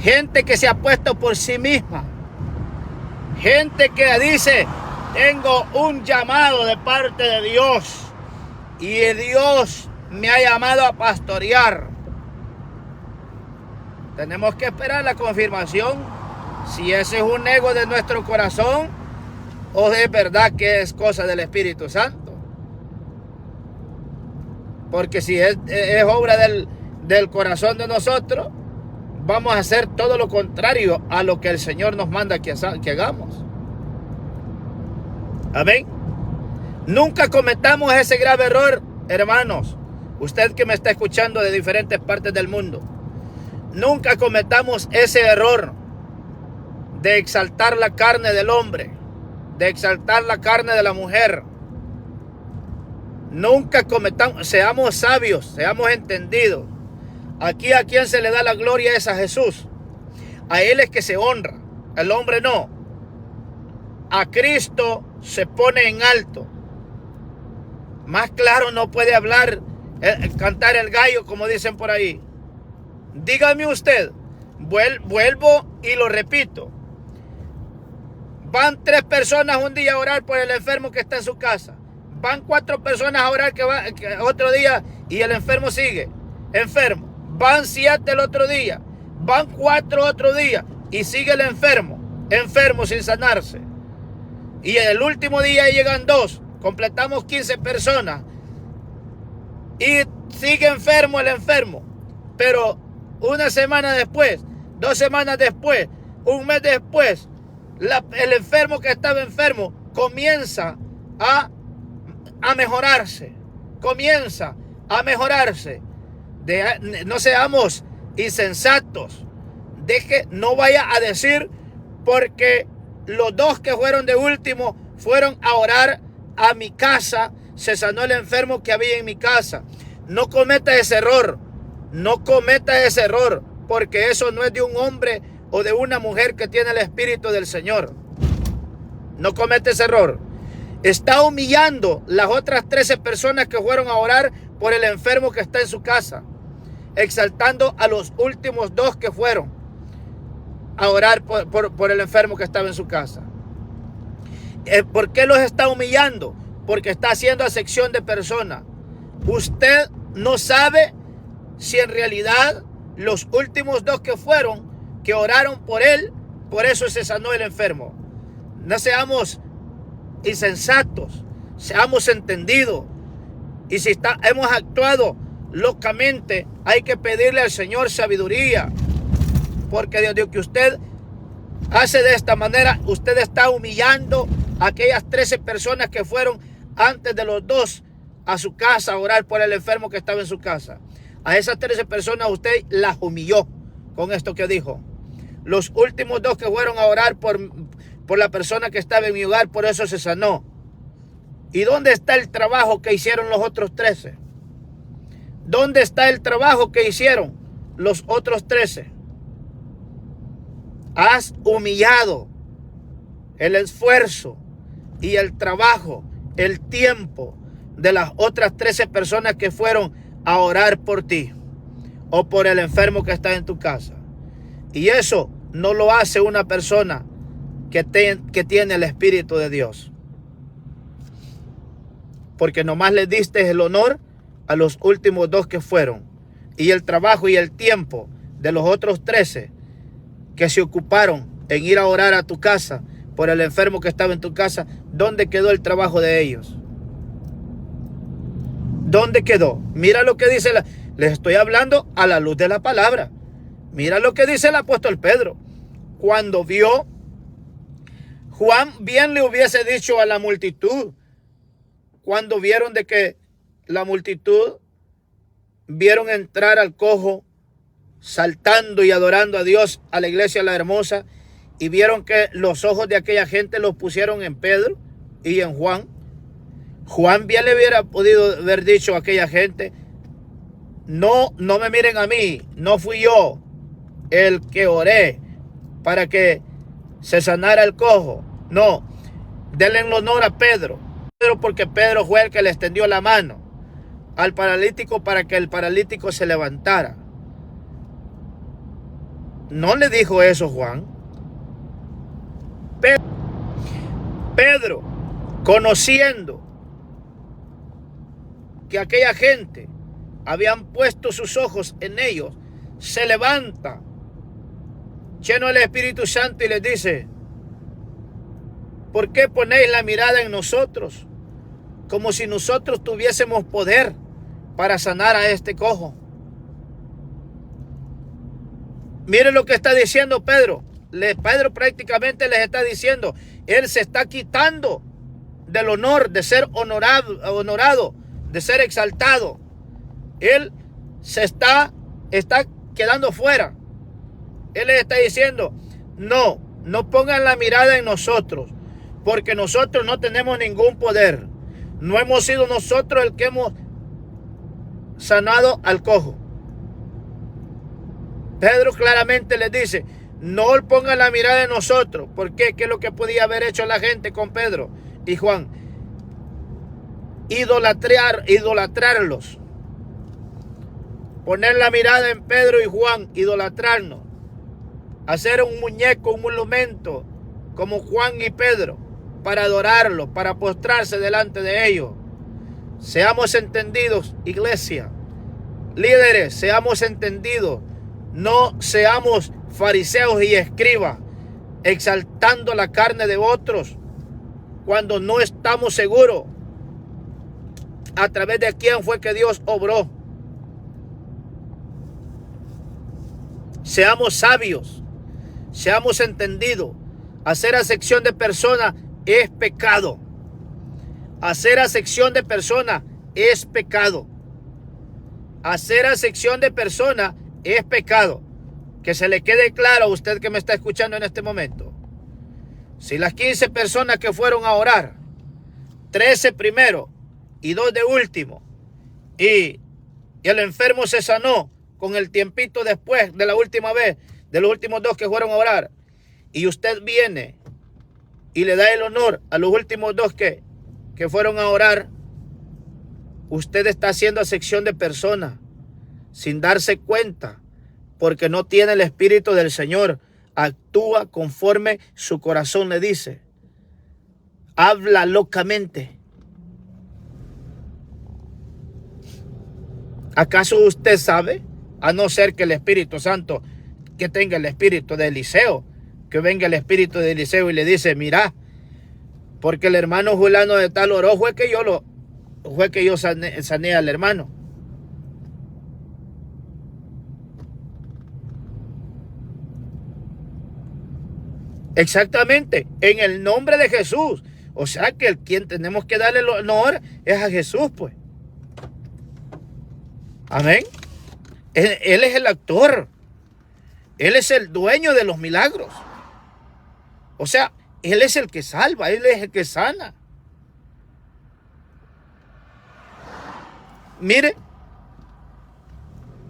Gente que se ha puesto por sí misma. Gente que dice, tengo un llamado de parte de Dios y Dios me ha llamado a pastorear. Tenemos que esperar la confirmación si ese es un ego de nuestro corazón o de verdad que es cosa del Espíritu Santo. Porque si es obra del corazón de nosotros, vamos a hacer todo lo contrario a lo que el Señor nos manda que hagamos. Amén. Nunca cometamos ese grave error, hermanos. Usted que me está escuchando de diferentes partes del mundo. Nunca cometamos ese error de exaltar la carne del hombre, de exaltar la carne de la mujer. Nunca cometamos, seamos sabios, seamos entendidos. Aquí a quien se le da la gloria es a Jesús. A Él es que se honra, al hombre no. A Cristo se pone en alto. Más claro no puede hablar, cantar el gallo, como dicen por ahí. Dígame usted, vuelvo y lo repito. Van 3 personas un día a orar por el enfermo que está en su casa. Van 4 personas a orar que otro día y el enfermo sigue enfermo. Van 7 el otro día. Van 4 otro día y sigue el enfermo sin sanarse. Y el último día llegan 2. Completamos 15 personas. Y sigue enfermo el enfermo. Pero una semana después, 2 semanas después, un mes después, el enfermo que estaba enfermo comienza a mejorarse. Comienza a mejorarse. No seamos insensatos. No vaya a decir porque los 2 que fueron de último fueron a orar a mi casa, se sanó el enfermo que había en mi casa. No cometa ese error. No cometa ese error, porque eso no es de un hombre o de una mujer que tiene el Espíritu del Señor. No cometa ese error. Está humillando las otras 13 personas que fueron a orar por el enfermo que está en su casa, exaltando a los últimos 2 que fueron a orar por el enfermo que estaba en su casa. ¿Por qué los está humillando? Porque está haciendo acepción de personas. Usted no sabe si en realidad los últimos 2 que oraron por él, por eso se sanó el enfermo. No seamos insensatos, seamos entendidos. Y si hemos actuado locamente, hay que pedirle al Señor sabiduría. Porque desde que usted hace de esta manera, usted está humillando a aquellas 13 personas que fueron antes de los 2 a su casa a orar por el enfermo que estaba en su casa. A esas 13 personas usted las humilló con esto que dijo. Los últimos 2 que fueron a orar por la persona que estaba en mi hogar, por eso se sanó. ¿Y dónde está el trabajo que hicieron los otros 13? ¿Dónde está el trabajo que hicieron los otros 13? Has humillado el esfuerzo y el trabajo, el tiempo de las otras 13 personas que fueron a orar por ti. o por el enfermo que está en tu casa. Y eso no lo hace una persona que tiene el Espíritu de Dios. Porque nomás le diste el honor a los últimos 2 que fueron. Y el trabajo y el tiempo de los otros 13 que se ocuparon en ir a orar a tu casa por el enfermo que estaba en tu casa, ¿dónde quedó el trabajo de ellos? ¿Dónde quedó? Mira lo que dice, les estoy hablando a la luz de la palabra. Mira lo que dice el apóstol Pedro. Cuando vio, Juan bien le hubiese dicho a la multitud, cuando vieron de que la multitud vieron entrar al cojo saltando y adorando a Dios a la iglesia La Hermosa, y vieron que los ojos de aquella gente los pusieron en Pedro y en Juan. Juan bien le hubiera podido haber dicho a aquella gente, no me miren a mí, no fui yo el que oré para que se sanara el cojo. No, denle el honor a Pedro, porque Pedro fue el que le extendió la mano al paralítico para que el paralítico se levantara. No le dijo eso Juan. Pedro, conociendo que aquella gente habían puesto sus ojos en ellos, se levanta lleno del Espíritu Santo y les dice, ¿por qué ponéis la mirada en nosotros? Como si nosotros tuviésemos poder para sanar a este cojo. Miren lo que está diciendo Pedro. Pedro prácticamente les está diciendo, él se está quitando del honor de ser honorado, de ser exaltado. Él se está quedando fuera. Él les está diciendo, no pongan la mirada en nosotros, porque nosotros no tenemos ningún poder. No hemos sido nosotros el que hemos sanado al cojo. Pedro claramente les dice, no pongan la mirada en nosotros. ¿Por qué? ¿Qué es lo que podía haber hecho la gente con Pedro y Juan? Idolatrarlos. Poner la mirada en Pedro y Juan, idolatrarnos. Hacer un muñeco, un monumento, como Juan y Pedro, para adorarlos, para postrarse delante de ellos. Seamos entendidos, iglesia. Líderes, seamos entendidos. No seamos fariseos y escribas, exaltando la carne de otros, cuando no estamos seguros a través de quién fue que Dios obró. Seamos sabios, seamos entendidos. Hacer acepción de personas es pecado. Hacer acepción de personas es pecado. Hacer acepción de personas es pecado. Que se le quede claro a usted que me está escuchando en este momento. Si las 15 personas que fueron a orar, 13 primero y 2 de último, y el enfermo se sanó con el tiempito después de la última vez, de los últimos 2 que fueron a orar, y usted viene y le da el honor a los últimos 2 que fueron a orar, usted está haciendo acepción de personas sin darse cuenta, porque no tiene el Espíritu del Señor. Actúa conforme su corazón le dice. Habla locamente. ¿Acaso usted sabe? A no ser que el Espíritu Santo, que tenga el espíritu de Eliseo, que venga el espíritu de Eliseo y le dice, mira, porque el hermano fulano de tal oró, fue que yo sané al hermano. Exactamente, en el nombre de Jesús. O sea que quien tenemos que darle el honor es a Jesús, pues. Amén. Él es el actor. Él es el dueño de los milagros. O sea, Él es el que salva, Él es el que sana. Mire,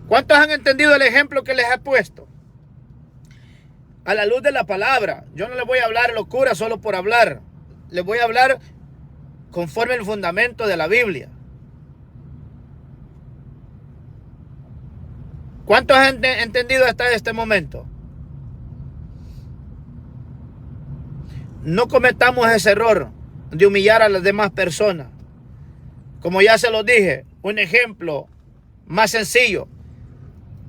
¿cuántos han entendido el ejemplo que les he puesto? A la luz de la palabra. Yo no les voy a hablar locura solo por hablar. Les voy a hablar conforme el fundamento de la Biblia. ¿Cuántos han entendido hasta este momento? No cometamos ese error de humillar a las demás personas. Como ya se lo dije, un ejemplo más sencillo.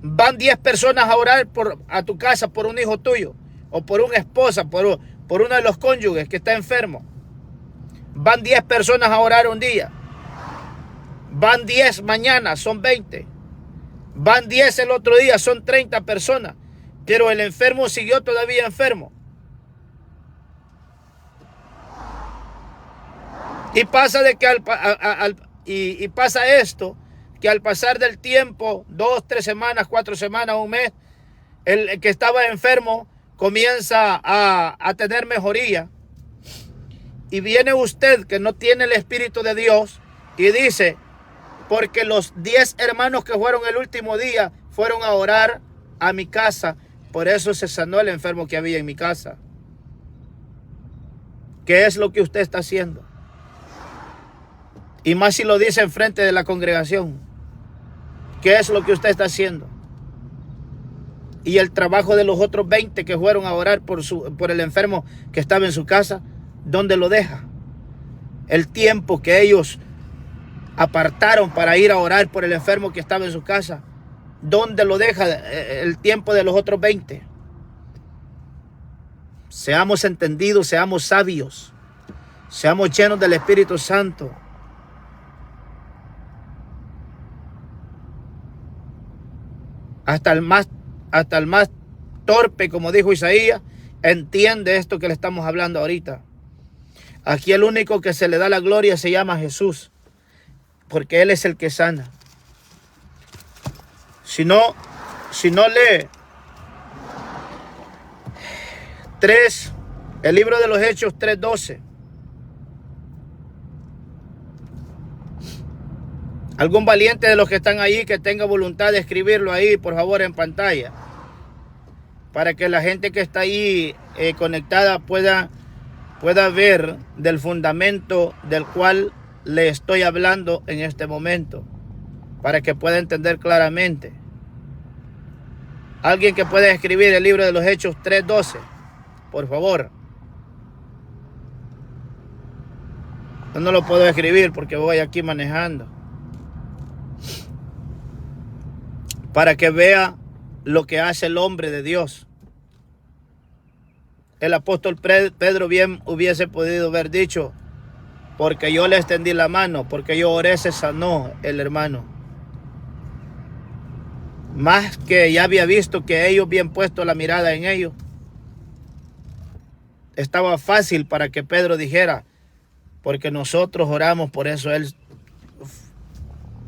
Van 10 personas a orar a tu casa por un hijo tuyo, o por una esposa, por uno de los cónyuges que está enfermo. Van 10 personas a orar un día. Van 10 mañana, son 20. Van 10 el otro día, son 30 personas. Pero el enfermo siguió todavía enfermo. Y pasa de que y pasa esto, que al pasar del tiempo, 2, 3 semanas, 4 semanas, un mes, el que estaba enfermo comienza a tener mejoría. Y viene usted que no tiene el Espíritu de Dios y dice, porque los 10 hermanos que fueron el último día fueron a orar a mi casa, por eso se sanó el enfermo que había en mi casa. ¿Qué es lo que usted está haciendo? Y más si lo dice en frente de la congregación. ¿Qué es lo que usted está haciendo? Y el trabajo de los otros 20 que fueron a orar por el enfermo que estaba en su casa, ¿dónde lo deja? El tiempo que ellos apartaron para ir a orar por el enfermo que estaba en su casa, ¿dónde lo deja el tiempo de los otros 20? Seamos entendidos, seamos sabios, seamos llenos del Espíritu Santo. Hasta el más torpe, como dijo Isaías, entiende esto que le estamos hablando ahorita. Aquí el único que se le da la gloria se llama Jesús, porque Él es el que sana. Si no lee el libro de los Hechos 3:12. Algún valiente de los que están ahí que tenga voluntad de escribirlo ahí, por favor, en pantalla, para que la gente que está ahí conectada pueda ver del fundamento del cual le estoy hablando en este momento, para que pueda entender claramente. Alguien que pueda escribir el libro de los Hechos 3:12, por favor. Yo no lo puedo escribir porque voy aquí manejando. Para que vea lo que hace el hombre de Dios. El apóstol Pedro bien hubiese podido haber dicho, porque yo le extendí la mano, porque yo oré, se sanó el hermano. Más que ya había visto que ellos habían puesto la mirada en ellos. Estaba fácil para que Pedro dijera, porque nosotros oramos, por eso él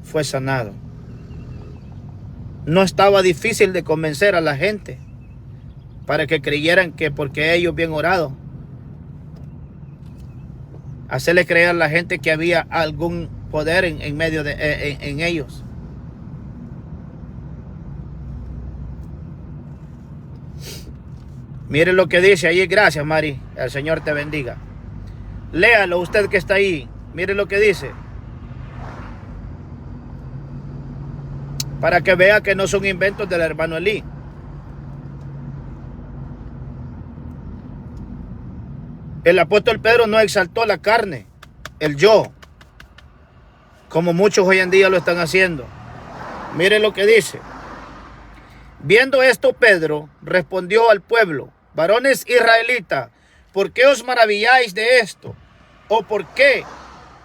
fue sanado. No estaba difícil de convencer a la gente para que creyeran que porque ellos habían orado, hacerle creer a la gente que había algún poder en medio de en ellos. Mire lo que dice ahí. Gracias, Mari. El Señor te bendiga. Léalo usted que está ahí. Mire lo que dice. Para que vea que no son inventos del hermano Elí. El apóstol Pedro no exaltó la carne, el yo, como muchos hoy en día lo están haciendo. Mire lo que dice. Viendo esto, Pedro respondió al pueblo: varones israelitas, ¿por qué os maravilláis de esto? ¿O por qué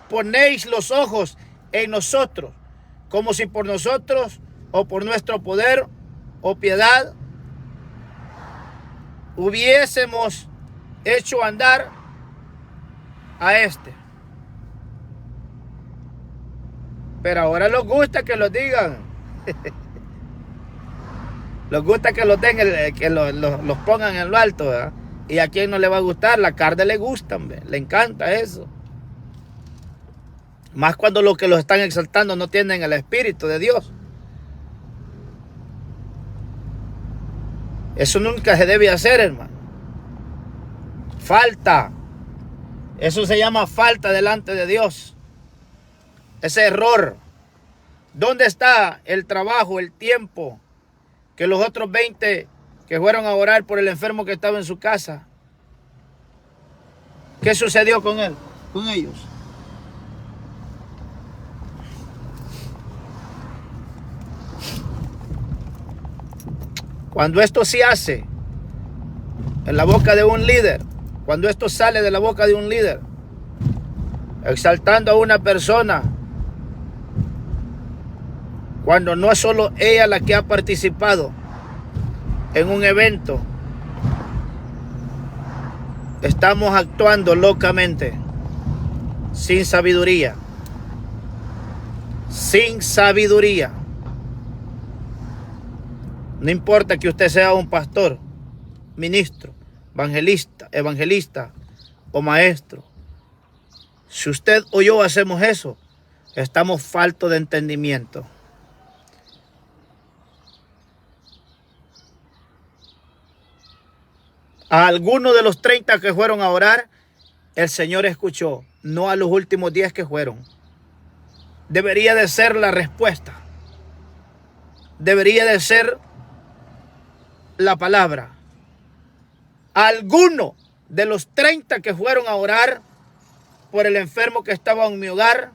ponéis los ojos en nosotros, como si por nosotros o por nuestro poder o piedad hubiésemos hecho andar a este? Pero ahora les gusta que lo digan. Les gusta que los los pongan en lo alto, ¿verdad? Y a quien no le va a gustar, la carne le gusta, le encanta eso. Más cuando los que los están exaltando no tienen el Espíritu de Dios. Eso nunca se debe hacer, hermano. Falta. Eso se llama falta delante de Dios. Ese error. ¿Dónde está el trabajo, el tiempo que los otros 20 que fueron a orar por el enfermo que estaba en su casa. ¿Qué sucedió con él? Con ellos. Cuando esto se hace en la boca de un líder, cuando esto sale de la boca de un líder, exaltando a una persona, cuando no es solo ella la que ha participado en un evento, estamos actuando locamente, sin sabiduría. Sin sabiduría. No importa que usted sea un pastor, ministro, evangelista o maestro. Si usted o yo hacemos eso, estamos faltos de entendimiento. A algunos de los 30 que fueron a orar, el Señor escuchó, no a los últimos 10 que fueron. Debería de ser la respuesta. Debería de ser la palabra. A alguno de los 30 que fueron a orar por el enfermo que estaba en mi hogar,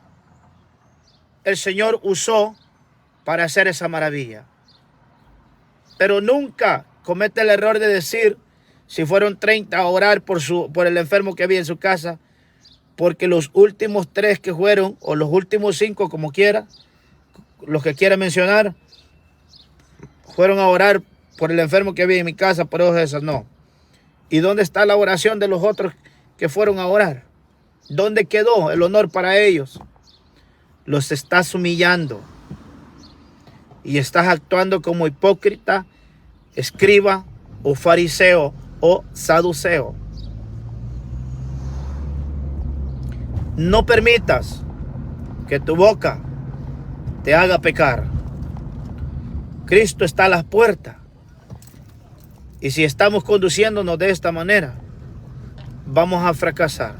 el Señor usó para hacer esa maravilla. Pero nunca comete el error de decir, si fueron 30 a orar por el enfermo que había en su casa, porque los últimos 3 que fueron, o los últimos 5, como quiera, los que quiera mencionar, fueron a orar por el enfermo que había en mi casa, por eso no. ¿Y dónde está la oración de los otros que fueron a orar? ¿Dónde quedó el honor para ellos? Los estás humillando y estás actuando como hipócrita, escriba o fariseo o saduceo. No permitas que tu boca te haga pecar. Cristo está a las puertas. Y si estamos conduciéndonos de esta manera, vamos a fracasar.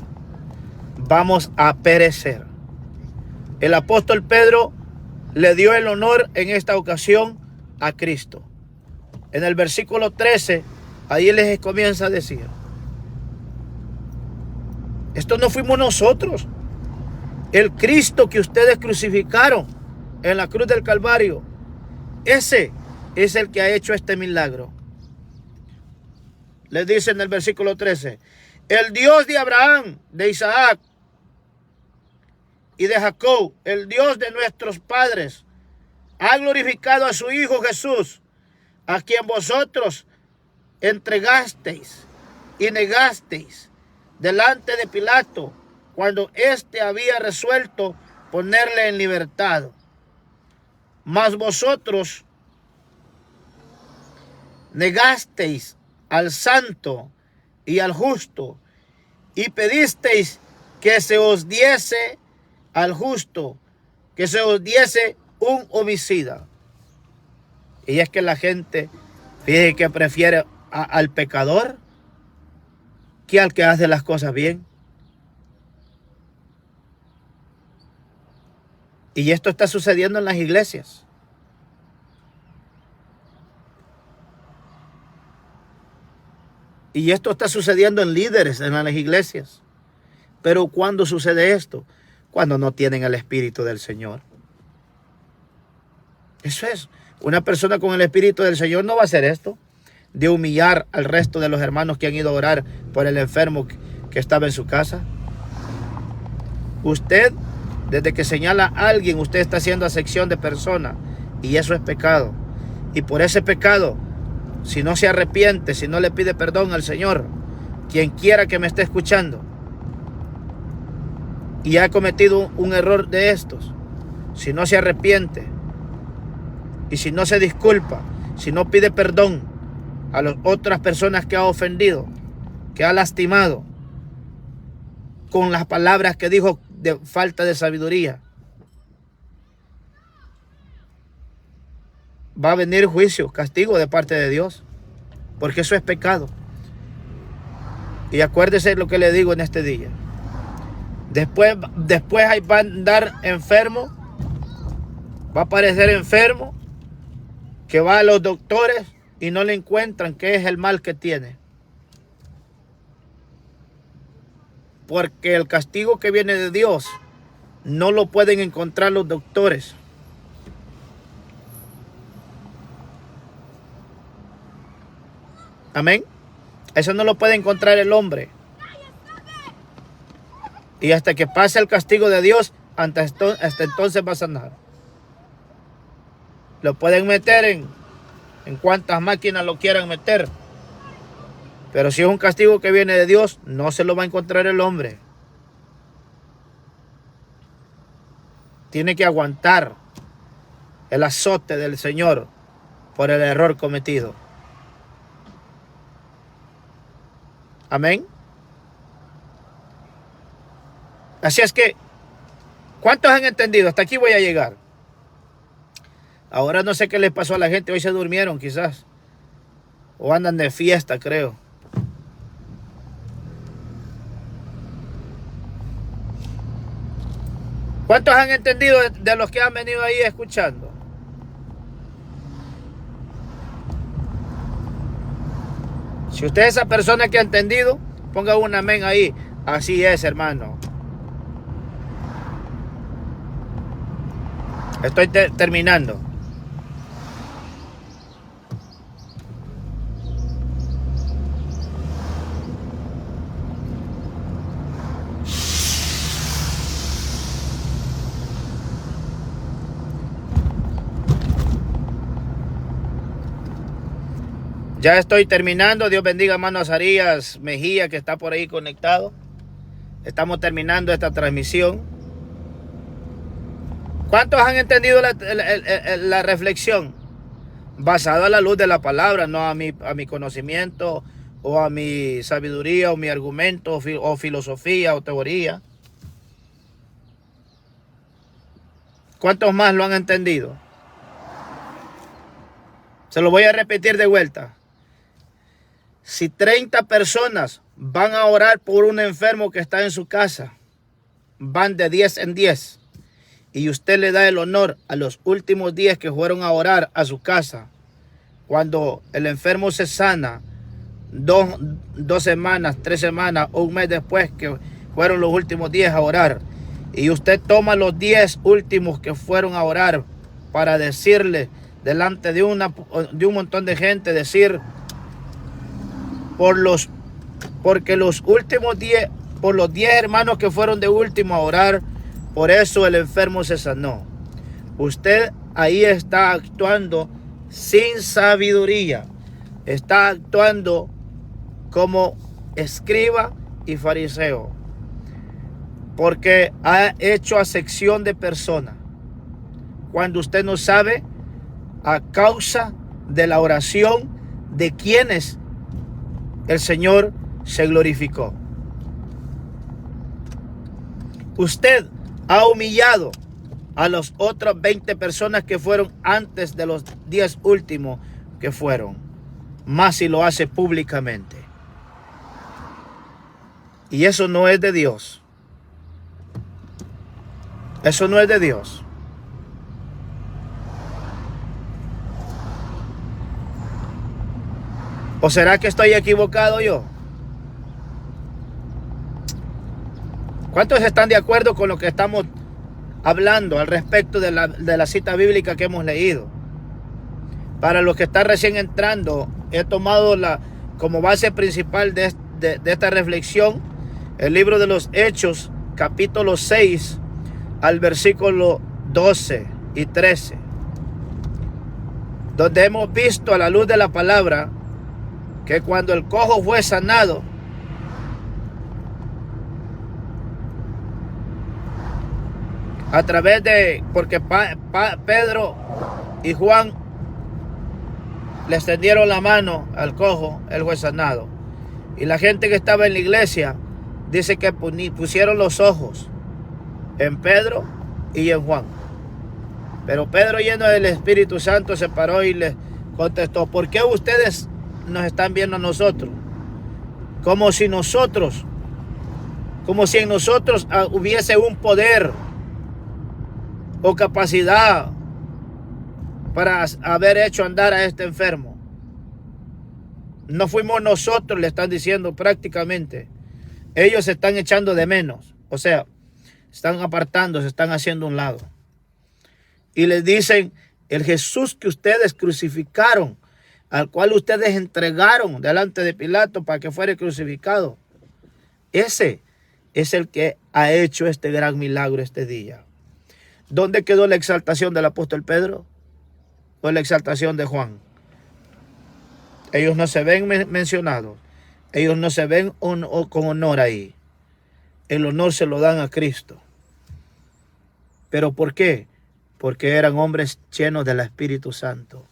Vamos a perecer. El apóstol Pedro le dio el honor en esta ocasión a Cristo. En el versículo 13, ahí les comienza a decir, esto no fuimos nosotros. El Cristo que ustedes crucificaron en la cruz del Calvario, ese es el que ha hecho este milagro. Les dice en el versículo 13, el Dios de Abraham, de Isaac y de Jacob, el Dios de nuestros padres, ha glorificado a su Hijo Jesús, a quien vosotros entregasteis y negasteis delante de Pilato, cuando éste había resuelto ponerle en libertad. Mas vosotros negasteis al santo y al justo, y pedisteis que se os diese al justo, que se os diese un homicida. Y es que la gente, fíjese que prefiere al pecador que al que hace las cosas bien. Y esto está sucediendo en las iglesias. Y esto está sucediendo en líderes en las iglesias. Pero ¿cuándo sucede esto? Cuando no tienen el Espíritu del Señor. Eso es. Una persona con el Espíritu del Señor no va a hacer esto, de humillar al resto de los hermanos que han ido a orar por el enfermo que estaba en su casa. Usted, desde que señala a alguien, usted está haciendo acepción de persona, y eso es pecado. Y por ese pecado, si no se arrepiente, si no le pide perdón al Señor, quien quiera que me esté escuchando, y ha cometido un error de estos, si no se arrepiente, y si no se disculpa, si no pide perdón a las otras personas que ha ofendido, que ha lastimado, con las palabras que dijo de falta de sabiduría, va a venir juicio, castigo de parte de Dios, porque eso es pecado. Y acuérdese lo que le digo en este día. Después ahí va a andar enfermo, va a aparecer enfermo, que va a los doctores y no le encuentran qué es el mal que tiene. Porque el castigo que viene de Dios no lo pueden encontrar los doctores. Amén. Eso no lo puede encontrar el hombre. Y hasta que pase el castigo de Dios, hasta entonces va a sanar. Lo pueden meter en cuantas máquinas lo quieran meter. Pero si es un castigo que viene de Dios, no se lo va a encontrar el hombre. Tiene que aguantar el azote del Señor por el error cometido. Amén. Así es que, ¿cuántos han entendido? Hasta aquí voy a llegar. Ahora no sé qué les pasó a la gente. Hoy se durmieron quizás. O andan de fiesta, creo. ¿Cuántos han entendido de los que han venido ahí escuchando? Si usted es esa persona que ha entendido, ponga un amén ahí. Así es, hermano. Estoy terminando. Ya estoy terminando. Dios bendiga a hermano Azarías Mejía, que está por ahí conectado. Estamos terminando esta transmisión. ¿Cuántos han entendido la reflexión? Basada a la luz de la palabra, no a mi conocimiento, o a mi sabiduría, o mi argumento, o filosofía, o teoría. ¿Cuántos más lo han entendido? Se lo voy a repetir de vuelta. Si 30 personas van a orar por un enfermo que está en su casa, van de 10 en 10. Y usted le da el honor a los últimos 10 que fueron a orar a su casa. Cuando el enfermo se sana, dos semanas, 3 semanas o un mes después que fueron los últimos 10 a orar. Y usted toma los 10 últimos que fueron a orar para decirle delante de un montón de gente, decir... Porque los últimos 10, por los 10 hermanos que fueron de último a orar, por eso el enfermo se sanó. Usted ahí está actuando sin sabiduría. Está actuando como escriba y fariseo. Porque ha hecho acepción de persona. Cuando usted no sabe, a causa de la oración de quienes el Señor se glorificó. Usted ha humillado a las otras 20 personas que fueron antes de los 10 últimos que fueron. Más si lo hace públicamente. Y eso no es de Dios. Eso no es de Dios. ¿O será que estoy equivocado yo? ¿Cuántos están de acuerdo con lo que estamos hablando al respecto de la cita bíblica que hemos leído? Para los que están recién entrando, he tomado como base principal de esta reflexión el libro de los Hechos, capítulo 6, al versículo 12 y 13, donde hemos visto a la luz de la palabra que cuando el cojo fue sanado, a través de, porque Pedro y Juan le extendieron la mano al cojo, él fue sanado. Y la gente que estaba en la iglesia dice que pusieron los ojos en Pedro y en Juan. Pero Pedro, lleno del Espíritu Santo, se paró y les contestó: ¿por qué ustedes nos están viendo a nosotros? Como si en nosotros hubiese un poder o capacidad para haber hecho andar a este enfermo. No fuimos nosotros, le están diciendo prácticamente. Ellos se están echando de menos. O sea, están apartando, se están haciendo a un lado. Y les dicen, el Jesús que ustedes crucificaron, al cual ustedes entregaron delante de Pilato para que fuera crucificado, ese es el que ha hecho este gran milagro este día. ¿Dónde quedó la exaltación del apóstol Pedro? ¿O la exaltación de Juan? Ellos no se ven mencionados. Ellos no se ven con honor ahí. El honor se lo dan a Cristo. ¿Pero por qué? Porque eran hombres llenos del Espíritu Santo.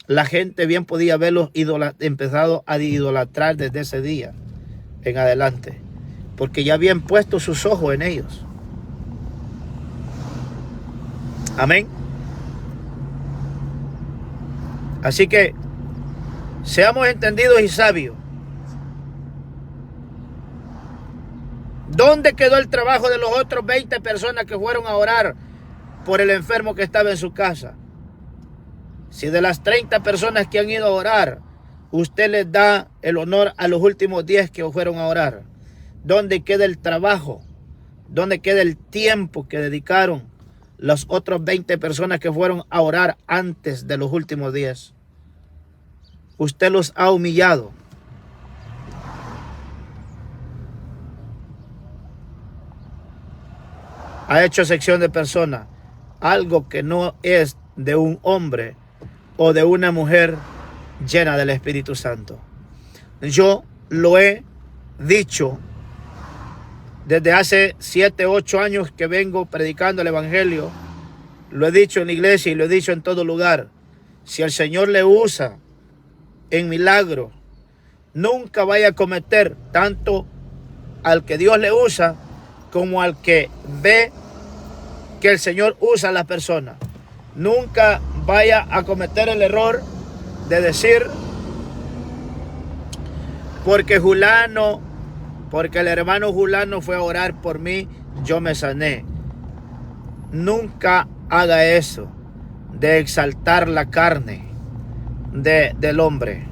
La gente bien podía verlos empezado a idolatrar desde ese día en adelante, porque ya habían puesto sus ojos en ellos. Amén. Así que seamos entendidos y sabios. ¿Dónde quedó el trabajo de los otros 20 personas que fueron a orar por el enfermo que estaba en su casa? Si de las 30 personas que han ido a orar, usted les da el honor a los últimos 10 que fueron a orar, ¿dónde queda el trabajo? ¿Dónde queda el tiempo que dedicaron las otras 20 personas que fueron a orar antes de los últimos 10? Usted los ha humillado. Ha hecho sección de personas, algo que no es de un hombre o de una mujer llena del Espíritu Santo. Yo lo he dicho desde hace 7, 8 años que vengo predicando el Evangelio. Lo he dicho en la iglesia y lo he dicho en todo lugar. Si el Señor le usa en milagro, nunca vaya a cometer tanto al que Dios le usa como al que ve que el Señor usa a las personas. Nunca vaya a cometer el error de decir, porque el hermano Julano fue a orar por mí, yo me sané. Nunca haga eso de exaltar la carne del hombre.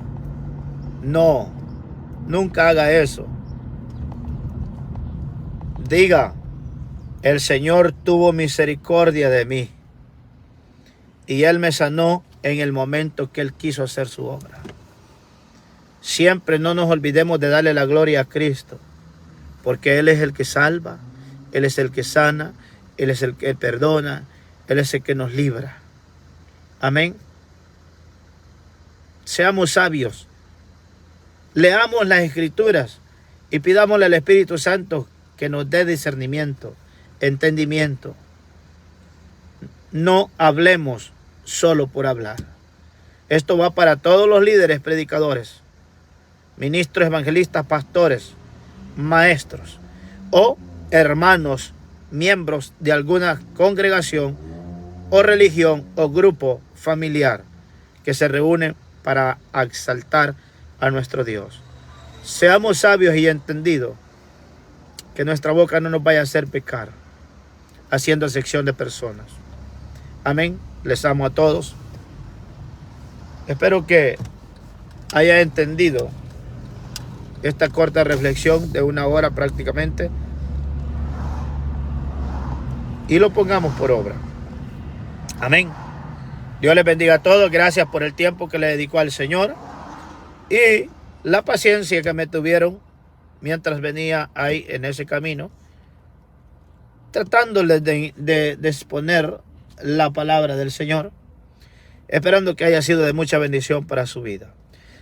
No, nunca haga eso. Diga, el Señor tuvo misericordia de mí y Él me sanó en el momento que Él quiso hacer su obra. Siempre no nos olvidemos de darle la gloria a Cristo, porque Él es el que salva, Él es el que sana, Él es el que perdona, Él es el que nos libra. Amén. Seamos sabios, leamos las Escrituras y pidámosle al Espíritu Santo que nos dé discernimiento, entendimiento. No hablemos solo por hablar. Esto va para todos los líderes, predicadores, ministros, evangelistas, pastores, maestros o hermanos, miembros de alguna congregación o religión o grupo familiar que se reúnen para exaltar a nuestro Dios. Seamos sabios y entendidos, que nuestra boca no nos vaya a hacer pecar haciendo acepción de personas. Amén. Les amo a todos. Espero que haya entendido esta corta reflexión de 1 hora prácticamente y lo pongamos por obra. Amén. Dios les bendiga a todos. Gracias por el tiempo que le dedicó al Señor y la paciencia que me tuvieron mientras venía ahí en ese camino, tratándoles de exponer la palabra del Señor, esperando que haya sido de mucha bendición para su vida.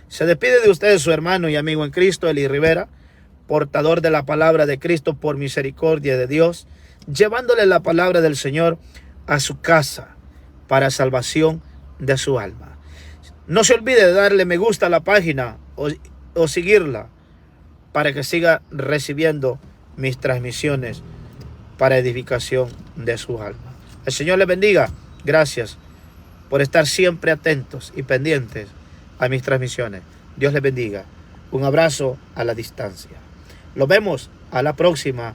Se despide de ustedes su hermano y amigo en Cristo, Eli Rivera, portador de la palabra de Cristo por misericordia de Dios, llevándole la palabra del Señor a su casa para salvación de su alma. No se olvide de darle me gusta a la página o seguirla para que siga recibiendo mis transmisiones para edificación de su alma. El Señor les bendiga. Gracias por estar siempre atentos y pendientes a mis transmisiones. Dios les bendiga. Un abrazo a la distancia. Nos vemos a la próxima,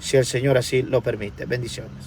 si el Señor así lo permite. Bendiciones.